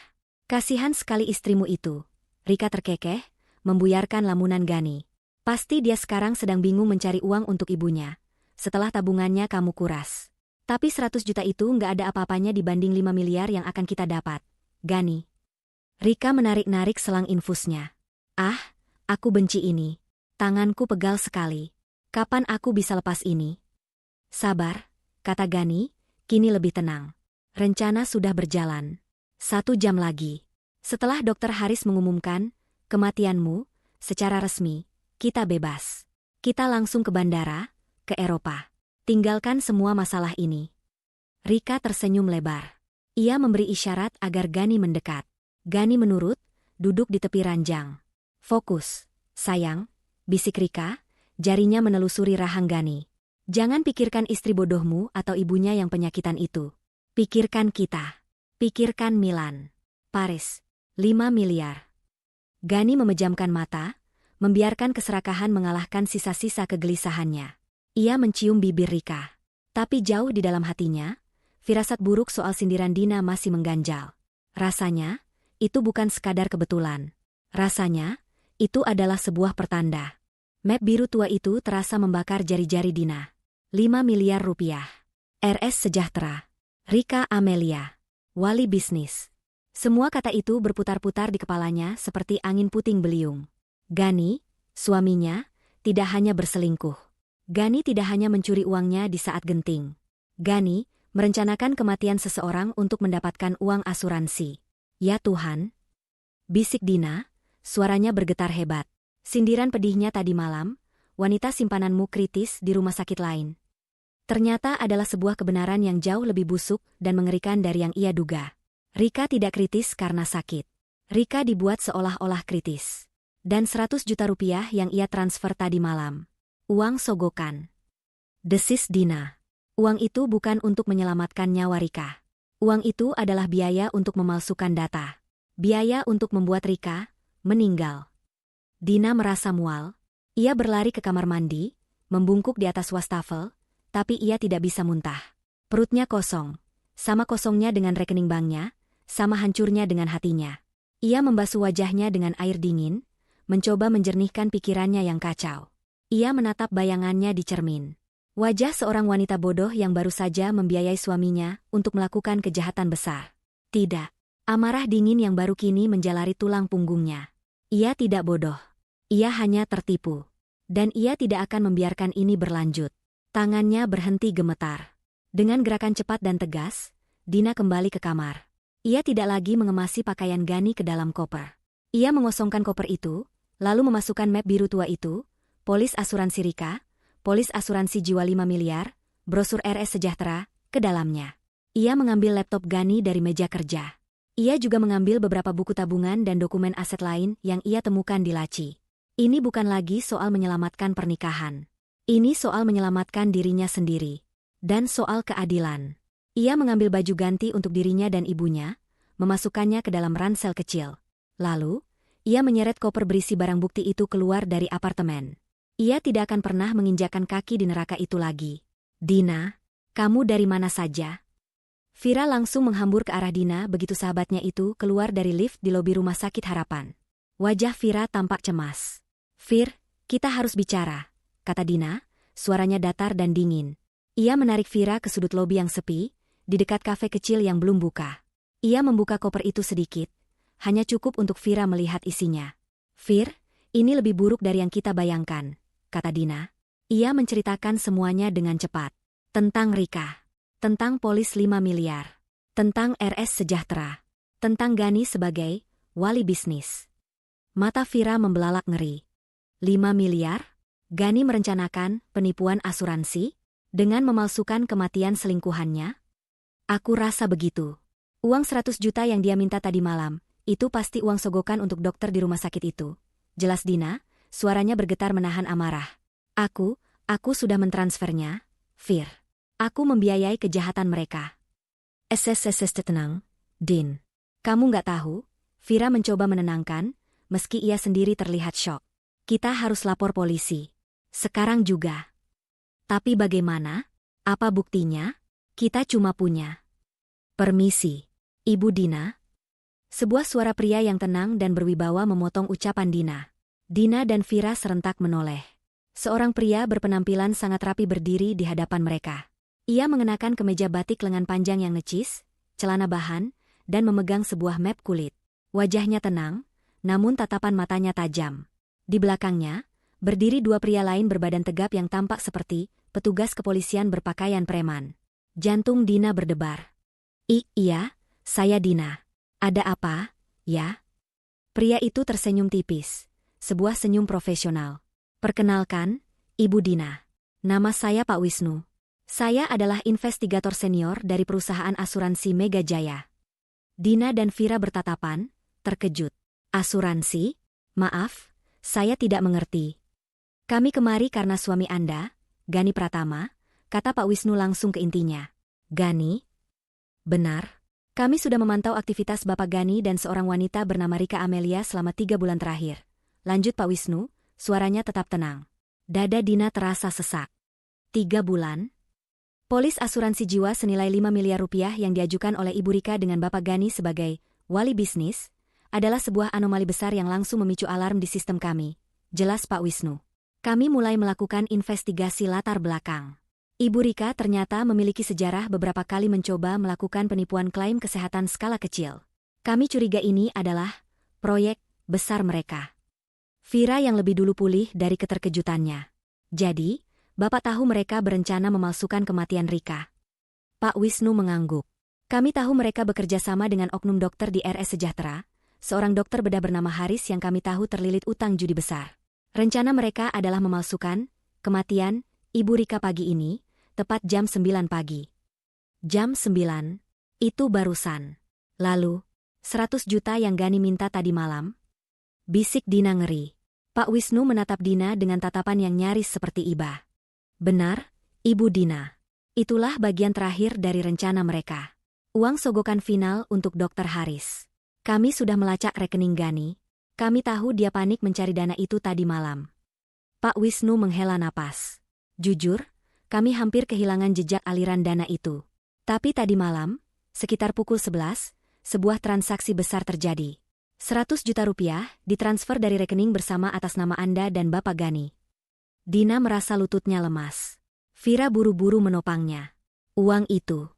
Kasihan sekali istrimu itu. Rika terkekeh, membuyarkan lamunan Gani. Pasti dia sekarang sedang bingung mencari uang untuk ibunya. Setelah tabungannya kamu kuras. Tapi 100 juta itu nggak ada apa-apanya dibanding 5 miliar yang akan kita dapat. Gani. Rika menarik-narik selang infusnya. Ah, aku benci ini. Tanganku pegal sekali. Kapan aku bisa lepas ini? Sabar, kata Gani, kini lebih tenang. Rencana sudah berjalan. 1 jam lagi. Setelah Dr. Haris mengumumkan kematianmu, secara resmi, kita bebas. Kita langsung ke bandara, ke Eropa. Tinggalkan semua masalah ini. Rika tersenyum lebar. Ia memberi isyarat agar Gani mendekat. Gani menurut, duduk di tepi ranjang. Fokus, sayang, bisik Rika, jarinya menelusuri rahang Gani. Jangan pikirkan istri bodohmu atau ibunya yang penyakitan itu. Pikirkan kita. Pikirkan Milan. Paris. 5 miliar. Gani memejamkan mata, membiarkan keserakahan mengalahkan sisa-sisa kegelisahannya. Ia mencium bibir Rika. Tapi jauh di dalam hatinya, firasat buruk soal sindiran Dina masih mengganjal. Rasanya, itu bukan sekadar kebetulan. Rasanya, itu adalah sebuah pertanda. Map biru tua itu terasa membakar jari-jari Dina. 5 miliar rupiah. RS Sejahtera. Rika Amelia. Wali bisnis. Semua kata itu berputar-putar di kepalanya seperti angin puting beliung. Gani, suaminya, tidak hanya berselingkuh. Gani tidak hanya mencuri uangnya di saat genting. Gani merencanakan kematian seseorang untuk mendapatkan uang asuransi. Ya Tuhan. Bisik Dina, suaranya bergetar hebat. Sindiran pedihnya tadi malam, wanita simpananmu kritis di rumah sakit lain. Ternyata adalah sebuah kebenaran yang jauh lebih busuk dan mengerikan dari yang ia duga. Rika tidak kritis karena sakit. Rika dibuat seolah-olah kritis. Dan 100 juta rupiah yang ia transfer tadi malam. Uang sogokan. Desis Dina. Uang itu bukan untuk menyelamatkan nyawa Rika. Uang itu adalah biaya untuk memalsukan data. Biaya untuk membuat Rika meninggal. Dina merasa mual. Ia berlari ke kamar mandi, membungkuk di atas wastafel, tapi ia tidak bisa muntah. Perutnya kosong. Sama kosongnya dengan rekening banknya, sama hancurnya dengan hatinya. Ia membasuh wajahnya dengan air dingin, mencoba menjernihkan pikirannya yang kacau. Ia menatap bayangannya di cermin. Wajah seorang wanita bodoh yang baru saja membiayai suaminya untuk melakukan kejahatan besar. Tidak. Amarah dingin yang baru kini menjalari tulang punggungnya. Ia tidak bodoh. Ia hanya tertipu. Dan ia tidak akan membiarkan ini berlanjut. Tangannya berhenti gemetar. Dengan gerakan cepat dan tegas, Dina kembali ke kamar. Ia tidak lagi mengemasi pakaian Gani ke dalam koper. Ia mengosongkan koper itu, lalu memasukkan map biru tua itu, polis asuransi Rika, polis asuransi jiwa 5 miliar, brosur RS Sejahtera, ke dalamnya. Ia mengambil laptop Gani dari meja kerja. Ia juga mengambil beberapa buku tabungan dan dokumen aset lain yang ia temukan di laci. Ini bukan lagi soal menyelamatkan pernikahan. Ini soal menyelamatkan dirinya sendiri. Dan soal keadilan. Ia mengambil baju ganti untuk dirinya dan ibunya, memasukkannya ke dalam ransel kecil. Lalu, ia menyeret koper berisi barang bukti itu keluar dari apartemen. Ia tidak akan pernah menginjakkan kaki di neraka itu lagi. Dina, kamu dari mana saja? Vira langsung menghambur ke arah Dina begitu sahabatnya itu keluar dari lift di lobi Rumah Sakit Harapan. Wajah Vira tampak cemas. Vir, kita harus bicara, kata Dina, suaranya datar dan dingin. Ia menarik Vira ke sudut lobi yang sepi, di dekat kafe kecil yang belum buka. Ia membuka koper itu sedikit, hanya cukup untuk Vira melihat isinya. Vir, ini lebih buruk dari yang kita bayangkan, kata Dina. Ia menceritakan semuanya dengan cepat. Tentang Rika. Tentang polis 5 miliar. Tentang RS Sejahtera. Tentang Gani sebagai wali bisnis. Mata Vira membelalak ngeri. 5 miliar? Gani merencanakan penipuan asuransi dengan memalsukan kematian selingkuhannya? Aku rasa begitu. Uang 100 juta yang dia minta tadi malam, itu pasti uang sogokan untuk dokter di rumah sakit itu. Jelas Dina, suaranya bergetar menahan amarah. Aku sudah mentransfernya, Vir. Aku membiayai kejahatan mereka. Tenang, Din. Kamu nggak tahu, Vira mencoba menenangkan, meski ia sendiri terlihat syok. Kita harus lapor polisi. Sekarang juga. Tapi bagaimana? Apa buktinya? Kita cuma punya. Permisi. Ibu Dina. Sebuah suara pria yang tenang dan berwibawa memotong ucapan Dina. Dina dan Vira serentak menoleh. Seorang pria berpenampilan sangat rapi berdiri di hadapan mereka. Ia mengenakan kemeja batik lengan panjang yang necis, celana bahan, dan memegang sebuah map kulit. Wajahnya tenang, namun tatapan matanya tajam. Di belakangnya, berdiri dua pria lain berbadan tegap yang tampak seperti petugas kepolisian berpakaian preman. Jantung Dina berdebar. Iya, saya Dina. Ada apa, ya? Pria itu tersenyum tipis. Sebuah senyum profesional. Perkenalkan, Ibu Dina. Nama saya Pak Wisnu. Saya adalah investigator senior dari perusahaan asuransi Mega Jaya. Dina dan Vira bertatapan, terkejut. Asuransi? Maaf, saya tidak mengerti. Kami kemari karena suami Anda, Gani Pratama, kata Pak Wisnu langsung ke intinya. Gani? Benar. Kami sudah memantau aktivitas Bapak Gani dan seorang wanita bernama Rika Amelia selama 3 bulan terakhir. Lanjut Pak Wisnu, suaranya tetap tenang. Dada Dina terasa sesak. 3 bulan? Polis asuransi jiwa senilai 5 miliar rupiah yang diajukan oleh Ibu Rika dengan Bapak Gani sebagai wali bisnis adalah sebuah anomali besar yang langsung memicu alarm di sistem kami. Jelas Pak Wisnu. Kami mulai melakukan investigasi latar belakang. Ibu Rika ternyata memiliki sejarah beberapa kali mencoba melakukan penipuan klaim kesehatan skala kecil. Kami curiga ini adalah proyek besar mereka. Vira yang lebih dulu pulih dari keterkejutannya. Jadi, Bapak tahu mereka berencana memalsukan kematian Rika. Pak Wisnu mengangguk. Kami tahu mereka bekerja sama dengan oknum dokter di RS Sejahtera, seorang dokter bedah bernama Haris yang kami tahu terlilit utang judi besar. Rencana mereka adalah memalsukan kematian Ibu Rika pagi ini, tepat jam 9 pagi. Jam 9? Itu barusan. Lalu, 100 juta yang Gani minta tadi malam? Bisik Dina ngeri. Pak Wisnu menatap Dina dengan tatapan yang nyaris seperti iba. Benar, Ibu Dina. Itulah bagian terakhir dari rencana mereka. Uang sogokan final untuk Dr. Haris. Kami sudah melacak rekening Gani. Kami tahu dia panik mencari dana itu tadi malam. Pak Wisnu menghela napas. Jujur, kami hampir kehilangan jejak aliran dana itu. Tapi tadi malam, sekitar pukul 11, sebuah transaksi besar terjadi. 100 juta rupiah ditransfer dari rekening bersama atas nama Anda dan Bapak Gani. Dina merasa lututnya lemas. Vira buru-buru menopangnya. Uang itu,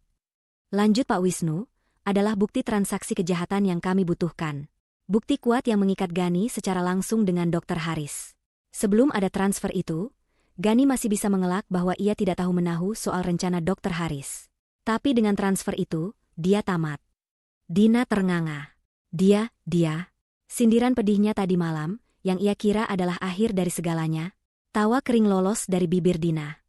lanjut Pak Wisnu, adalah bukti transaksi kejahatan yang kami butuhkan. Bukti kuat yang mengikat Gani secara langsung dengan Dr. Haris. Sebelum ada transfer itu, Gani masih bisa mengelak bahwa ia tidak tahu menahu soal rencana Dr. Haris. Tapi dengan transfer itu, dia tamat. Dina ternganga. Dia, sindiran pedihnya tadi malam, yang ia kira adalah akhir dari segalanya. Tawa kering lolos dari bibir Dina.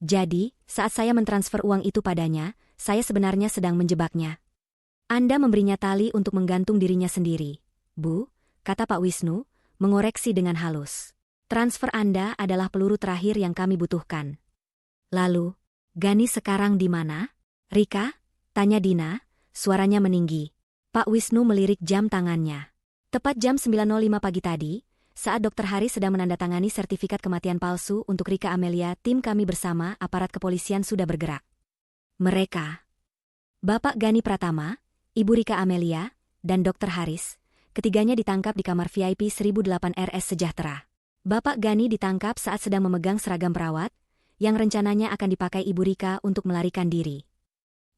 Jadi, saat saya mentransfer uang itu padanya, saya sebenarnya sedang menjebaknya. Anda memberinya tali untuk menggantung dirinya sendiri. Bu, kata Pak Wisnu, mengoreksi dengan halus. Transfer Anda adalah peluru terakhir yang kami butuhkan. Lalu, Gani sekarang di mana? Rika? Tanya Dina, suaranya meninggi. Pak Wisnu melirik jam tangannya. Tepat jam 9.05 pagi tadi, saat Dr. Haris sedang menandatangani sertifikat kematian palsu untuk Rika Amelia, tim kami bersama aparat kepolisian sudah bergerak. Mereka, Bapak Gani Pratama, Ibu Rika Amelia, dan Dr. Haris, ketiganya ditangkap di kamar VIP 1008 RS Sejahtera. Bapak Gani ditangkap saat sedang memegang seragam perawat, yang rencananya akan dipakai Ibu Rika untuk melarikan diri.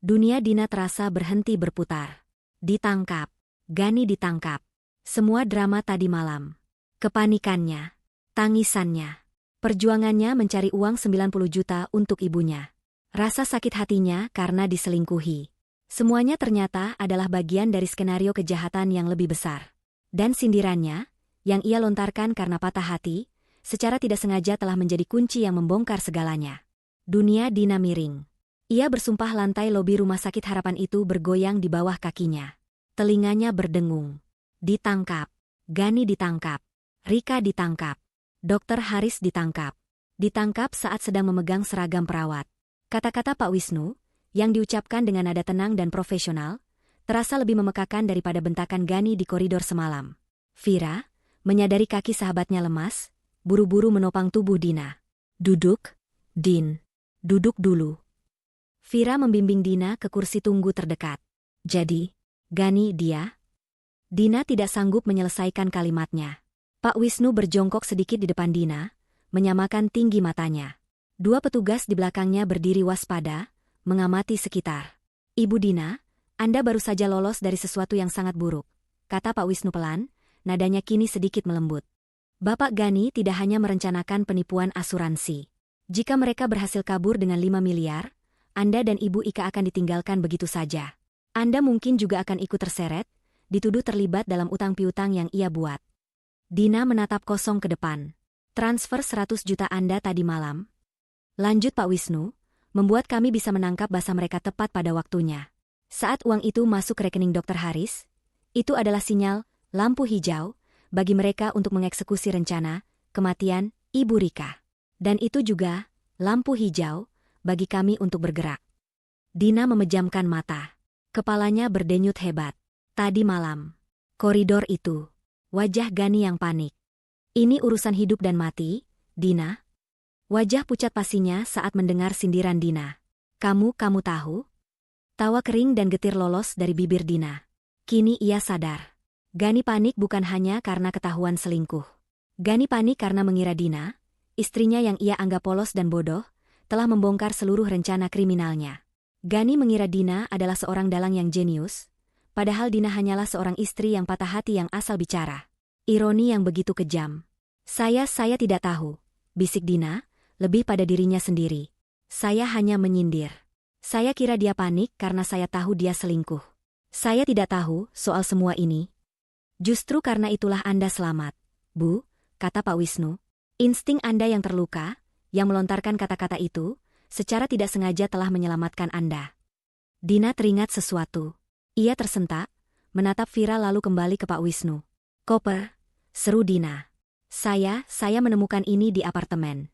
Dunia Dina terasa berhenti berputar. Ditangkap. Gani ditangkap. Semua drama tadi malam. Kepanikannya. Tangisannya. Perjuangannya mencari uang 90 juta untuk ibunya. Rasa sakit hatinya karena diselingkuhi. Semuanya ternyata adalah bagian dari skenario kejahatan yang lebih besar. Dan sindirannya, yang ia lontarkan karena patah hati, secara tidak sengaja telah menjadi kunci yang membongkar segalanya. Dunia Dina miring. Ia bersumpah lantai lobi rumah sakit Harapan itu bergoyang di bawah kakinya. Telinganya berdengung. Ditangkap. Gani ditangkap. Rika ditangkap. Dr. Haris ditangkap. Ditangkap saat sedang memegang seragam perawat. Kata-kata Pak Wisnu, yang diucapkan dengan nada tenang dan profesional, terasa lebih memekakan daripada bentakan Gani di koridor semalam. Vira, menyadari kaki sahabatnya lemas, buru-buru menopang tubuh Dina. Duduk, Din. Duduk dulu. Vira membimbing Dina ke kursi tunggu terdekat. Jadi, Gani dia? Dina tidak sanggup menyelesaikan kalimatnya. Pak Wisnu berjongkok sedikit di depan Dina, menyamakan tinggi matanya. Dua petugas di belakangnya berdiri waspada, mengamati sekitar. Ibu Dina, Anda baru saja lolos dari sesuatu yang sangat buruk, kata Pak Wisnu pelan, nadanya kini sedikit melembut. Bapak Gani tidak hanya merencanakan penipuan asuransi. Jika mereka berhasil kabur dengan 5 miliar, Anda dan Ibu Ika akan ditinggalkan begitu saja. Anda mungkin juga akan ikut terseret, dituduh terlibat dalam utang piutang yang ia buat. Dina menatap kosong ke depan. Transfer 100 juta Anda tadi malam. Lanjut Pak Wisnu, membuat kami bisa menangkap basah mereka tepat pada waktunya. Saat uang itu masuk ke rekening Dr. Haris, itu adalah sinyal, lampu hijau, bagi mereka untuk mengeksekusi rencana kematian Ibu Rika. Dan itu juga lampu hijau bagi kami untuk bergerak. Dina memejamkan mata. Kepalanya berdenyut hebat. Tadi malam, koridor itu, wajah Gani yang panik. Ini urusan hidup dan mati, Dina. Wajah pucat pasinya saat mendengar sindiran Dina. Kamu tahu? Tawa kering dan getir lolos dari bibir Dina. Kini ia sadar. Gani panik bukan hanya karena ketahuan selingkuh. Gani panik karena mengira Dina, istrinya yang ia anggap polos dan bodoh, telah membongkar seluruh rencana kriminalnya. Gani mengira Dina adalah seorang dalang yang jenius, padahal Dina hanyalah seorang istri yang patah hati yang asal bicara. Ironi yang begitu kejam. Saya tidak tahu, bisik Dina, lebih pada dirinya sendiri. Saya hanya menyindir. Saya kira dia panik karena saya tahu dia selingkuh. Saya tidak tahu soal semua ini. Justru karena itulah Anda selamat, Bu, kata Pak Wisnu. Insting Anda yang terluka, yang melontarkan kata-kata itu, secara tidak sengaja telah menyelamatkan Anda. Dina teringat sesuatu. Ia tersentak, menatap Vira lalu kembali ke Pak Wisnu. Koper, seru Dina. Saya menemukan ini di apartemen.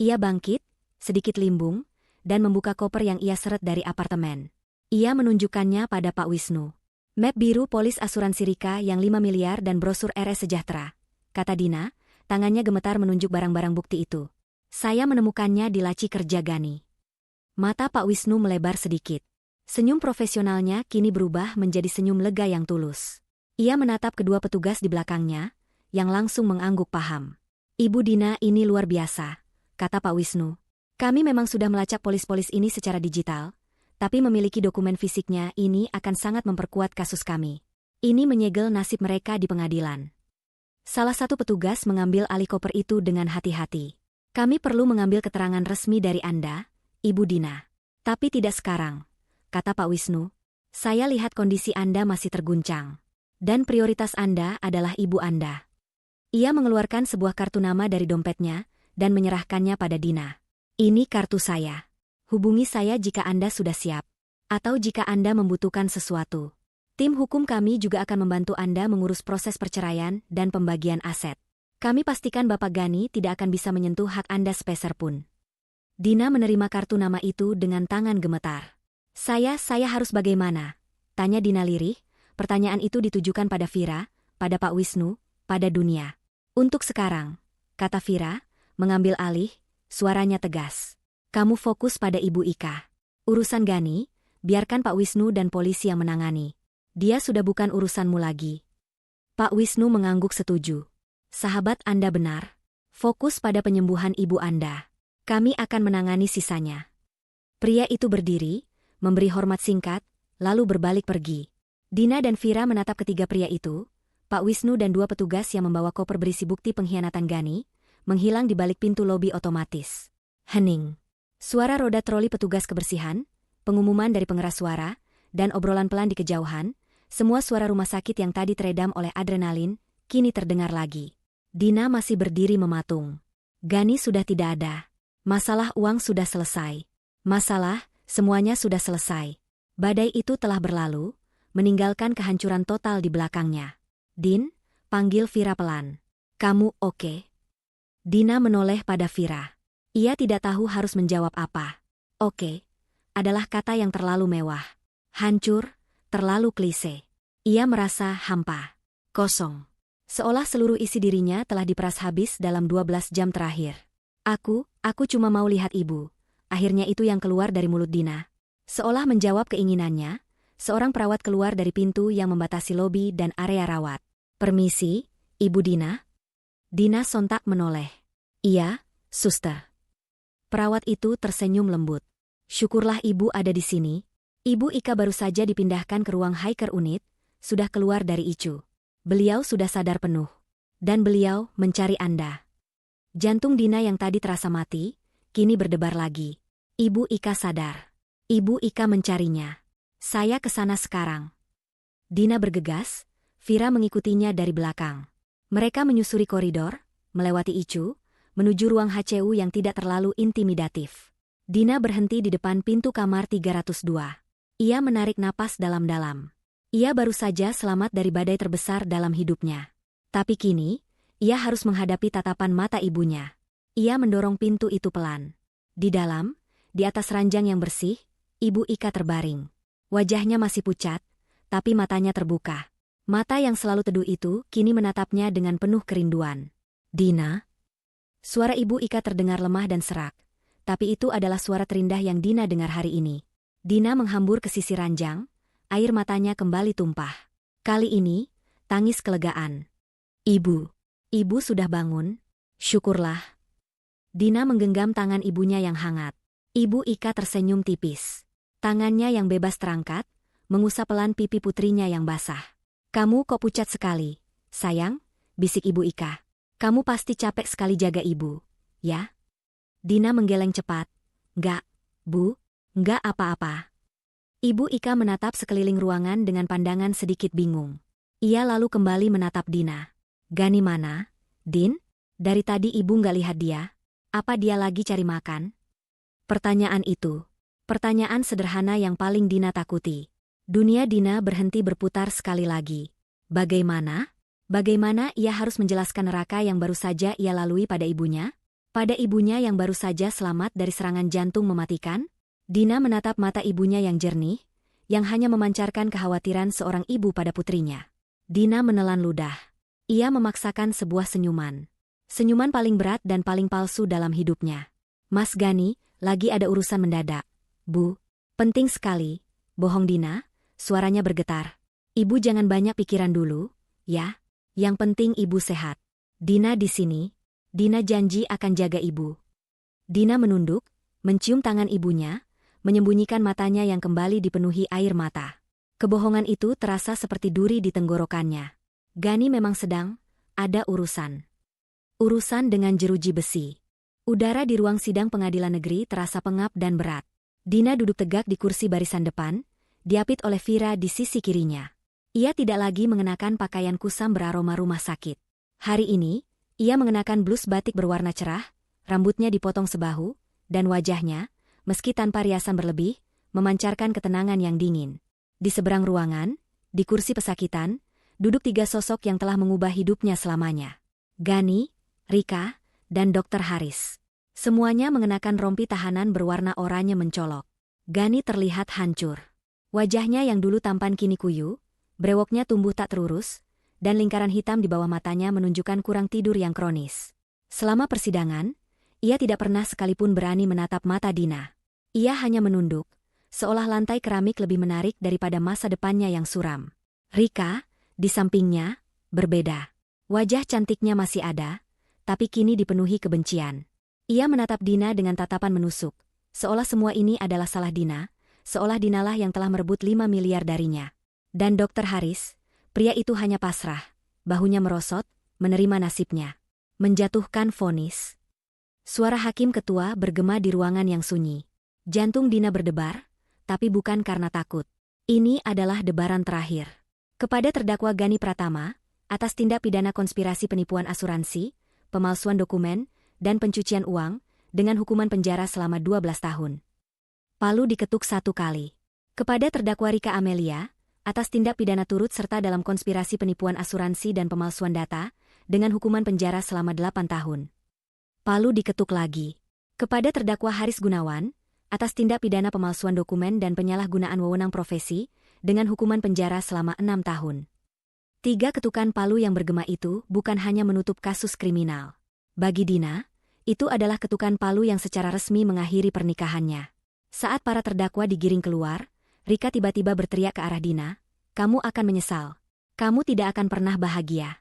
Ia bangkit, sedikit limbung, dan membuka koper yang ia seret dari apartemen. Ia menunjukkannya pada Pak Wisnu. Map biru polis asuransi Rika yang 5 miliar dan brosur RS Sejahtera, kata Dina, tangannya gemetar menunjuk barang-barang bukti itu. Saya menemukannya di laci kerja Gani. Mata Pak Wisnu melebar sedikit. Senyum profesionalnya kini berubah menjadi senyum lega yang tulus. Ia menatap kedua petugas di belakangnya, yang langsung mengangguk paham. Ibu Dina ini luar biasa, kata Pak Wisnu. Kami memang sudah melacak polis-polis ini secara digital, tapi memiliki dokumen fisiknya ini akan sangat memperkuat kasus kami. Ini menyegel nasib mereka di pengadilan. Salah satu petugas mengambil alih koper itu dengan hati-hati. Kami perlu mengambil keterangan resmi dari Anda, Ibu Dina. Tapi tidak sekarang, kata Pak Wisnu. Saya lihat kondisi Anda masih terguncang. Dan prioritas Anda adalah ibu Anda. Ia mengeluarkan sebuah kartu nama dari dompetnya dan menyerahkannya pada Dina. Ini kartu saya. Hubungi saya jika Anda sudah siap. Atau jika Anda membutuhkan sesuatu. Tim hukum kami juga akan membantu Anda mengurus proses perceraian dan pembagian aset. Kami pastikan Bapak Gani tidak akan bisa menyentuh hak Anda sepeser pun. Dina menerima kartu nama itu dengan tangan gemetar. Saya harus bagaimana? Tanya Dina lirih. Pertanyaan itu ditujukan pada Vira, pada Pak Wisnu, pada dunia. Untuk sekarang, kata Vira, mengambil alih, suaranya tegas. Kamu fokus pada Ibu Ika. Urusan Gani, biarkan Pak Wisnu dan polisi yang menangani. Dia sudah bukan urusanmu lagi. Pak Wisnu mengangguk setuju. Sahabat Anda benar. Fokus pada penyembuhan ibu Anda. Kami akan menangani sisanya. Pria itu berdiri, memberi hormat singkat, lalu berbalik pergi. Dina dan Vira menatap ketiga pria itu, Pak Wisnu dan dua petugas yang membawa koper berisi bukti pengkhianatan Gani, menghilang di balik pintu lobi otomatis. Hening. Suara roda troli petugas kebersihan, pengumuman dari pengeras suara, dan obrolan pelan di kejauhan, semua suara rumah sakit yang tadi teredam oleh adrenalin, kini terdengar lagi. Dina masih berdiri mematung. Gani sudah tidak ada. Masalah uang sudah selesai. Masalah, semuanya sudah selesai. Badai itu telah berlalu, meninggalkan kehancuran total di belakangnya. Din, panggil Vira pelan. Kamu oke? Dina menoleh pada Vira. Ia tidak tahu harus menjawab apa. Oke, adalah kata yang terlalu mewah. Hancur, terlalu klise. Ia merasa hampa, kosong. Seolah seluruh isi dirinya telah diperas habis dalam 12 jam terakhir. Aku cuma mau lihat ibu. Akhirnya itu yang keluar dari mulut Dina. Seolah menjawab keinginannya, seorang perawat keluar dari pintu yang membatasi lobi dan area rawat. "Permisi, Ibu Dina?" Dina sontak menoleh. "Iya, suster." Perawat itu tersenyum lembut. "Syukurlah ibu ada di sini. Ibu Ika baru saja dipindahkan ke ruang high care unit, sudah keluar dari ICU. Beliau sudah sadar penuh. Dan beliau mencari Anda." Jantung Dina yang tadi terasa mati, kini berdebar lagi. "Ibu Ika sadar. Ibu Ika mencarinya. Saya ke sana sekarang." Dina bergegas, Vira mengikutinya dari belakang. Mereka menyusuri koridor, melewati ICU, menuju ruang HCU yang tidak terlalu intimidatif. Dina berhenti di depan pintu kamar 302. Ia menarik napas dalam-dalam. Ia baru saja selamat dari badai terbesar dalam hidupnya. Tapi kini, ia harus menghadapi tatapan mata ibunya. Ia mendorong pintu itu pelan. Di dalam, di atas ranjang yang bersih, Ibu Ika terbaring. Wajahnya masih pucat, tapi matanya terbuka. Mata yang selalu teduh itu kini menatapnya dengan penuh kerinduan. "Dina?" Suara Ibu Ika terdengar lemah dan serak. Tapi itu adalah suara terindah yang Dina dengar hari ini. Dina menghambur ke sisi ranjang, air matanya kembali tumpah. Kali ini, tangis kelegaan. Ibu sudah bangun? Syukurlah." Dina menggenggam tangan ibunya yang hangat. Ibu Ika tersenyum tipis. Tangannya yang bebas terangkat, mengusap pelan pipi putrinya yang basah. "Kamu kok pucat sekali, sayang?" bisik Ibu Ika. "Kamu pasti capek sekali jaga ibu, ya?" Dina menggeleng cepat. "Enggak, Bu, enggak apa-apa." Ibu Ika menatap sekeliling ruangan dengan pandangan sedikit bingung. Ia lalu kembali menatap Dina. "Gani mana, Din? Dari tadi ibu nggak lihat dia. Apa dia lagi cari makan?" Pertanyaan sederhana yang paling Dina takuti. Dunia Dina berhenti berputar sekali lagi. Bagaimana ia harus menjelaskan neraka yang baru saja ia lalui pada ibunya? Pada ibunya yang baru saja selamat dari serangan jantung mematikan? Dina menatap mata ibunya yang jernih, yang hanya memancarkan kekhawatiran seorang ibu pada putrinya. Dina menelan ludah. Ia memaksakan sebuah senyuman. Senyuman paling berat dan paling palsu dalam hidupnya. "Mas Gani, lagi ada urusan mendadak." "Bu, penting sekali." "Bohong Dina," suaranya bergetar. "Ibu jangan banyak pikiran dulu, ya. Yang penting ibu sehat. Dina di sini. Dina janji akan jaga ibu." Dina menunduk, mencium tangan ibunya, menyembunyikan matanya yang kembali dipenuhi air mata. Kebohongan itu terasa seperti duri di tenggorokannya. Gani memang sedang ada urusan. Urusan dengan jeruji besi. Udara di ruang sidang pengadilan negeri terasa pengap dan berat. Dina duduk tegak di kursi barisan depan, diapit oleh Vira di sisi kirinya. Ia tidak lagi mengenakan pakaian kusam beraroma rumah sakit. Hari ini, ia mengenakan blus batik berwarna cerah, rambutnya dipotong sebahu, dan wajahnya, meski tanpa riasan berlebih, memancarkan ketenangan yang dingin. Di seberang ruangan, di kursi pesakitan, duduk 3 sosok yang telah mengubah hidupnya selamanya. Gani, Rika, dan Dr. Haris. Semuanya mengenakan rompi tahanan berwarna oranye mencolok. Gani terlihat hancur. Wajahnya yang dulu tampan kini kuyu, brewoknya tumbuh tak terurus, dan lingkaran hitam di bawah matanya menunjukkan kurang tidur yang kronis. Selama persidangan, ia tidak pernah sekalipun berani menatap mata Dina. Ia hanya menunduk, seolah lantai keramik lebih menarik daripada masa depannya yang suram. Rika, di sampingnya, berbeda. Wajah cantiknya masih ada, tapi kini dipenuhi kebencian. Ia menatap Dina dengan tatapan menusuk, seolah semua ini adalah salah Dina, seolah Dinalah yang telah merebut 5 miliar darinya. Dan Dr. Haris, pria itu hanya pasrah, bahunya merosot, menerima nasibnya. Menjatuhkan vonis. Suara hakim ketua bergema di ruangan yang sunyi. Jantung Dina berdebar, tapi bukan karena takut. Ini adalah debaran terakhir. Kepada terdakwa Gani Pratama, atas tindak pidana konspirasi penipuan asuransi, pemalsuan dokumen, dan pencucian uang, dengan hukuman penjara selama 12 tahun. Palu diketuk 1 kali. Kepada terdakwa Rika Amelia, atas tindak pidana turut serta dalam konspirasi penipuan asuransi dan pemalsuan data, dengan hukuman penjara selama 8 tahun. Palu diketuk lagi. Kepada terdakwa Haris Gunawan, atas tindak pidana pemalsuan dokumen dan penyalahgunaan wewenang profesi, dengan hukuman penjara selama 6 tahun. 3 ketukan palu yang bergema itu bukan hanya menutup kasus kriminal. Bagi Dina, itu adalah ketukan palu yang secara resmi mengakhiri pernikahannya. Saat para terdakwa digiring keluar, Rika tiba-tiba berteriak ke arah Dina, "Kamu akan menyesal. Kamu tidak akan pernah bahagia."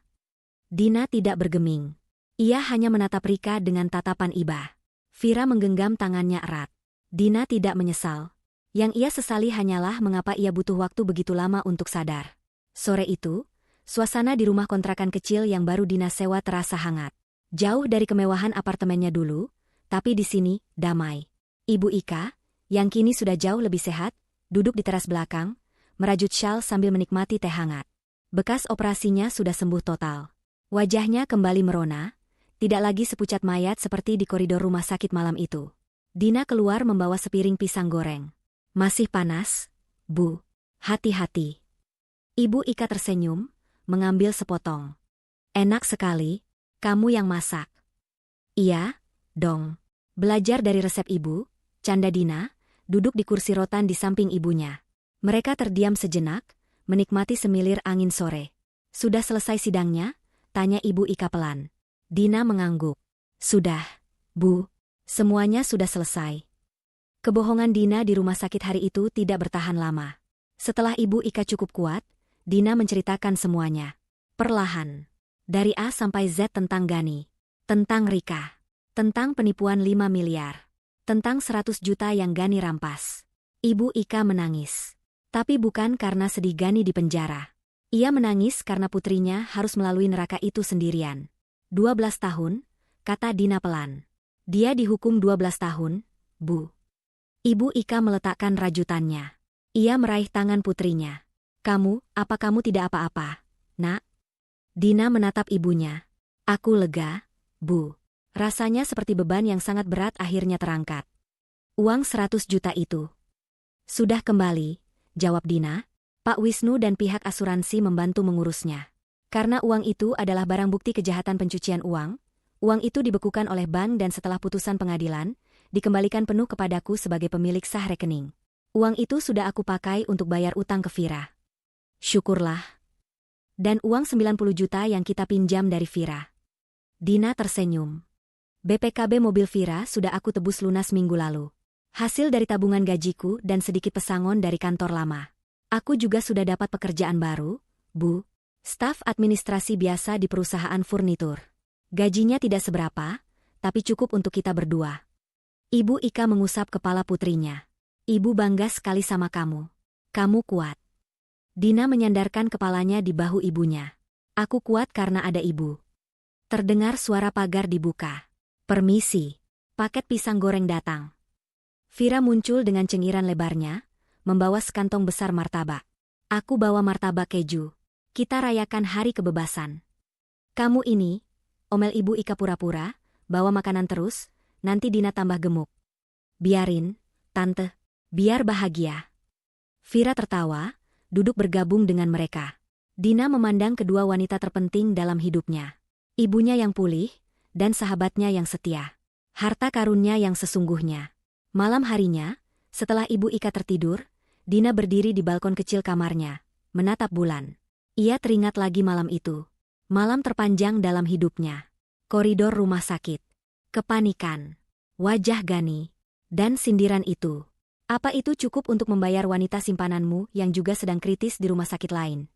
Dina tidak bergeming. Ia hanya menatap Rika dengan tatapan iba. Vira menggenggam tangannya erat. Dina tidak menyesal. Yang ia sesali hanyalah mengapa ia butuh waktu begitu lama untuk sadar. Sore itu, suasana di rumah kontrakan kecil yang baru Dina sewa terasa hangat. Jauh dari kemewahan apartemennya dulu, tapi di sini, damai. Ibu Ika, yang kini sudah jauh lebih sehat, duduk di teras belakang, merajut syal sambil menikmati teh hangat. Bekas operasinya sudah sembuh total. Wajahnya kembali merona, tidak lagi sepucat mayat seperti di koridor rumah sakit malam itu. Dina keluar membawa sepiring pisang goreng. "Masih panas, Bu. Hati-hati." Ibu Ika tersenyum, mengambil sepotong. "Enak sekali, kamu yang masak." "Iya, dong. Belajar dari resep ibu," canda Dina, duduk di kursi rotan di samping ibunya. Mereka terdiam sejenak, menikmati semilir angin sore. "Sudah selesai sidangnya?" tanya Ibu Ika pelan. Dina mengangguk. "Sudah, Bu. Semuanya sudah selesai." Kebohongan Dina di rumah sakit hari itu tidak bertahan lama. Setelah Ibu Ika cukup kuat, Dina menceritakan semuanya. Perlahan. Dari A sampai Z tentang Gani. Tentang Rika. Tentang penipuan 5 miliar. Tentang 100 juta yang Gani rampas. Ibu Ika menangis. Tapi bukan karena sedih Gani di penjara. Ia menangis karena putrinya harus melalui neraka itu sendirian. 12 tahun, kata Dina pelan. "Dia dihukum 12 tahun, Bu." Ibu Ika meletakkan rajutannya. Ia meraih tangan putrinya. Apa kamu tidak apa-apa, Nak?" Dina menatap ibunya. "Aku lega, Bu." Rasanya seperti beban yang sangat berat akhirnya terangkat. "Uang 100 juta itu." "Sudah kembali," jawab Dina. "Pak Wisnu dan pihak asuransi membantu mengurusnya. Karena uang itu adalah barang bukti kejahatan pencucian uang itu dibekukan oleh bank dan setelah putusan pengadilan, dikembalikan penuh kepadaku sebagai pemilik sah rekening. Uang itu sudah aku pakai untuk bayar utang ke Vira." "Syukurlah." "Dan uang 90 juta yang kita pinjam dari Vira." Dina tersenyum. "BPKB mobil Vira sudah aku tebus lunas minggu lalu. Hasil dari tabungan gajiku dan sedikit pesangon dari kantor lama. Aku juga sudah dapat pekerjaan baru, Bu. Staf administrasi biasa di perusahaan furnitur. Gajinya tidak seberapa, tapi cukup untuk kita berdua." Ibu Ika mengusap kepala putrinya. "Ibu bangga sekali sama kamu. Kamu kuat." Dina menyandarkan kepalanya di bahu ibunya. "Aku kuat karena ada ibu." Terdengar suara pagar dibuka. "Permisi." Paket pisang goreng datang. Vira muncul dengan cengiran lebarnya, membawa sekantong besar martabak. "Aku bawa martabak keju. Kita rayakan hari kebebasan." "Kamu ini," omel Ibu Ika pura-pura, "bawa makanan terus, nanti Dina tambah gemuk." "Biarin, Tante. Biar bahagia." Vira tertawa, duduk bergabung dengan mereka. Dina memandang kedua wanita terpenting dalam hidupnya. Ibunya yang pulih, dan sahabatnya yang setia. Harta karunnya yang sesungguhnya. Malam harinya, setelah Ibu Ika tertidur, Dina berdiri di balkon kecil kamarnya, menatap bulan. Ia teringat lagi malam itu. Malam terpanjang dalam hidupnya. Koridor rumah sakit. Kepanikan. Wajah Gani. Dan sindiran itu. "Apa itu cukup untuk membayar wanita simpananmu yang juga sedang kritis di rumah sakit lain?"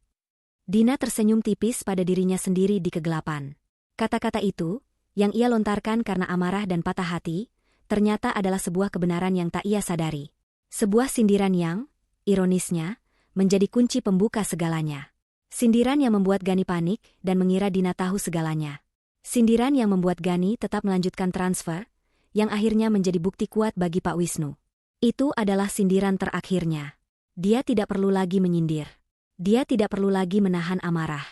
Dina tersenyum tipis pada dirinya sendiri di kegelapan. Kata-kata itu, yang ia lontarkan karena amarah dan patah hati, ternyata adalah sebuah kebenaran yang tak ia sadari. Sebuah sindiran yang, ironisnya, menjadi kunci pembuka segalanya. Sindiran yang membuat Gani panik dan mengira Dina tahu segalanya. Sindiran yang membuat Gani tetap melanjutkan transfer, yang akhirnya menjadi bukti kuat bagi Pak Wisnu. Itu adalah sindiran terakhirnya. Dia tidak perlu lagi menyindir. Dia tidak perlu lagi menahan amarah.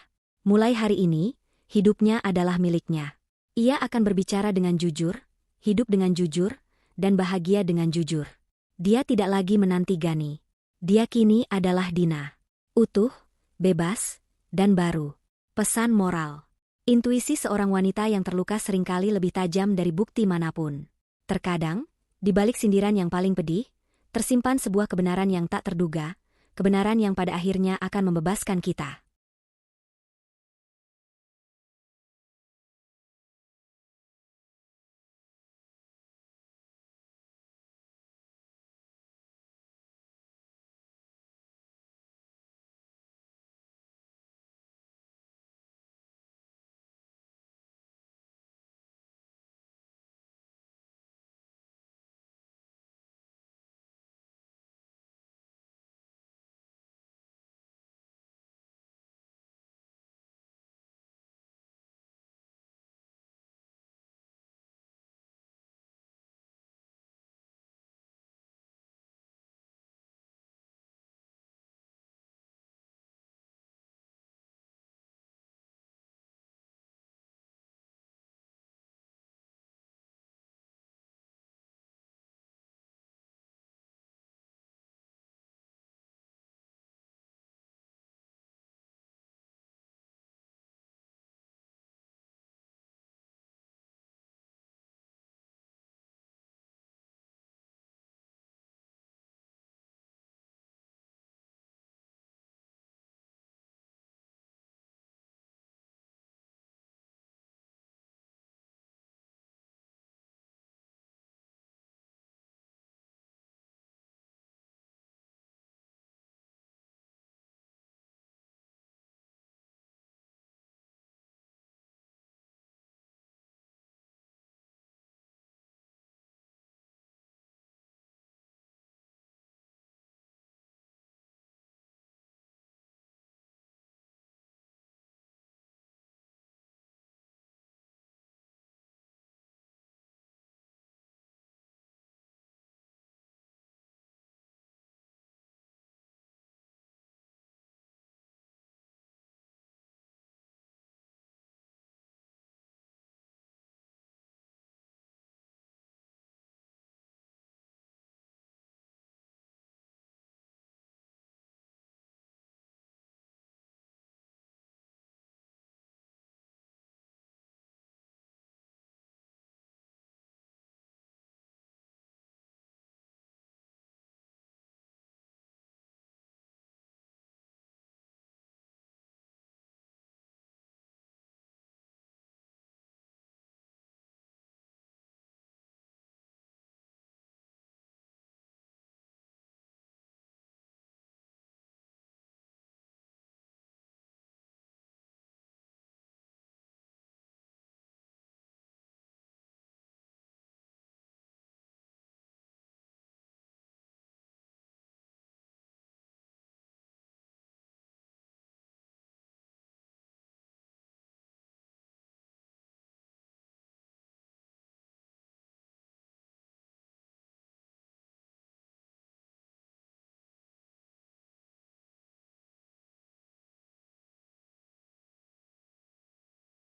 Mulai hari ini, hidupnya adalah miliknya. Ia akan berbicara dengan jujur, hidup dengan jujur, dan bahagia dengan jujur. Dia tidak lagi menanti Gani. Dia kini adalah Dina. Utuh, bebas, dan baru. Pesan moral. Intuisi seorang wanita yang terluka seringkali lebih tajam dari bukti manapun. Terkadang, di balik sindiran yang paling pedih, tersimpan sebuah kebenaran yang tak terduga, kebenaran yang pada akhirnya akan membebaskan kita.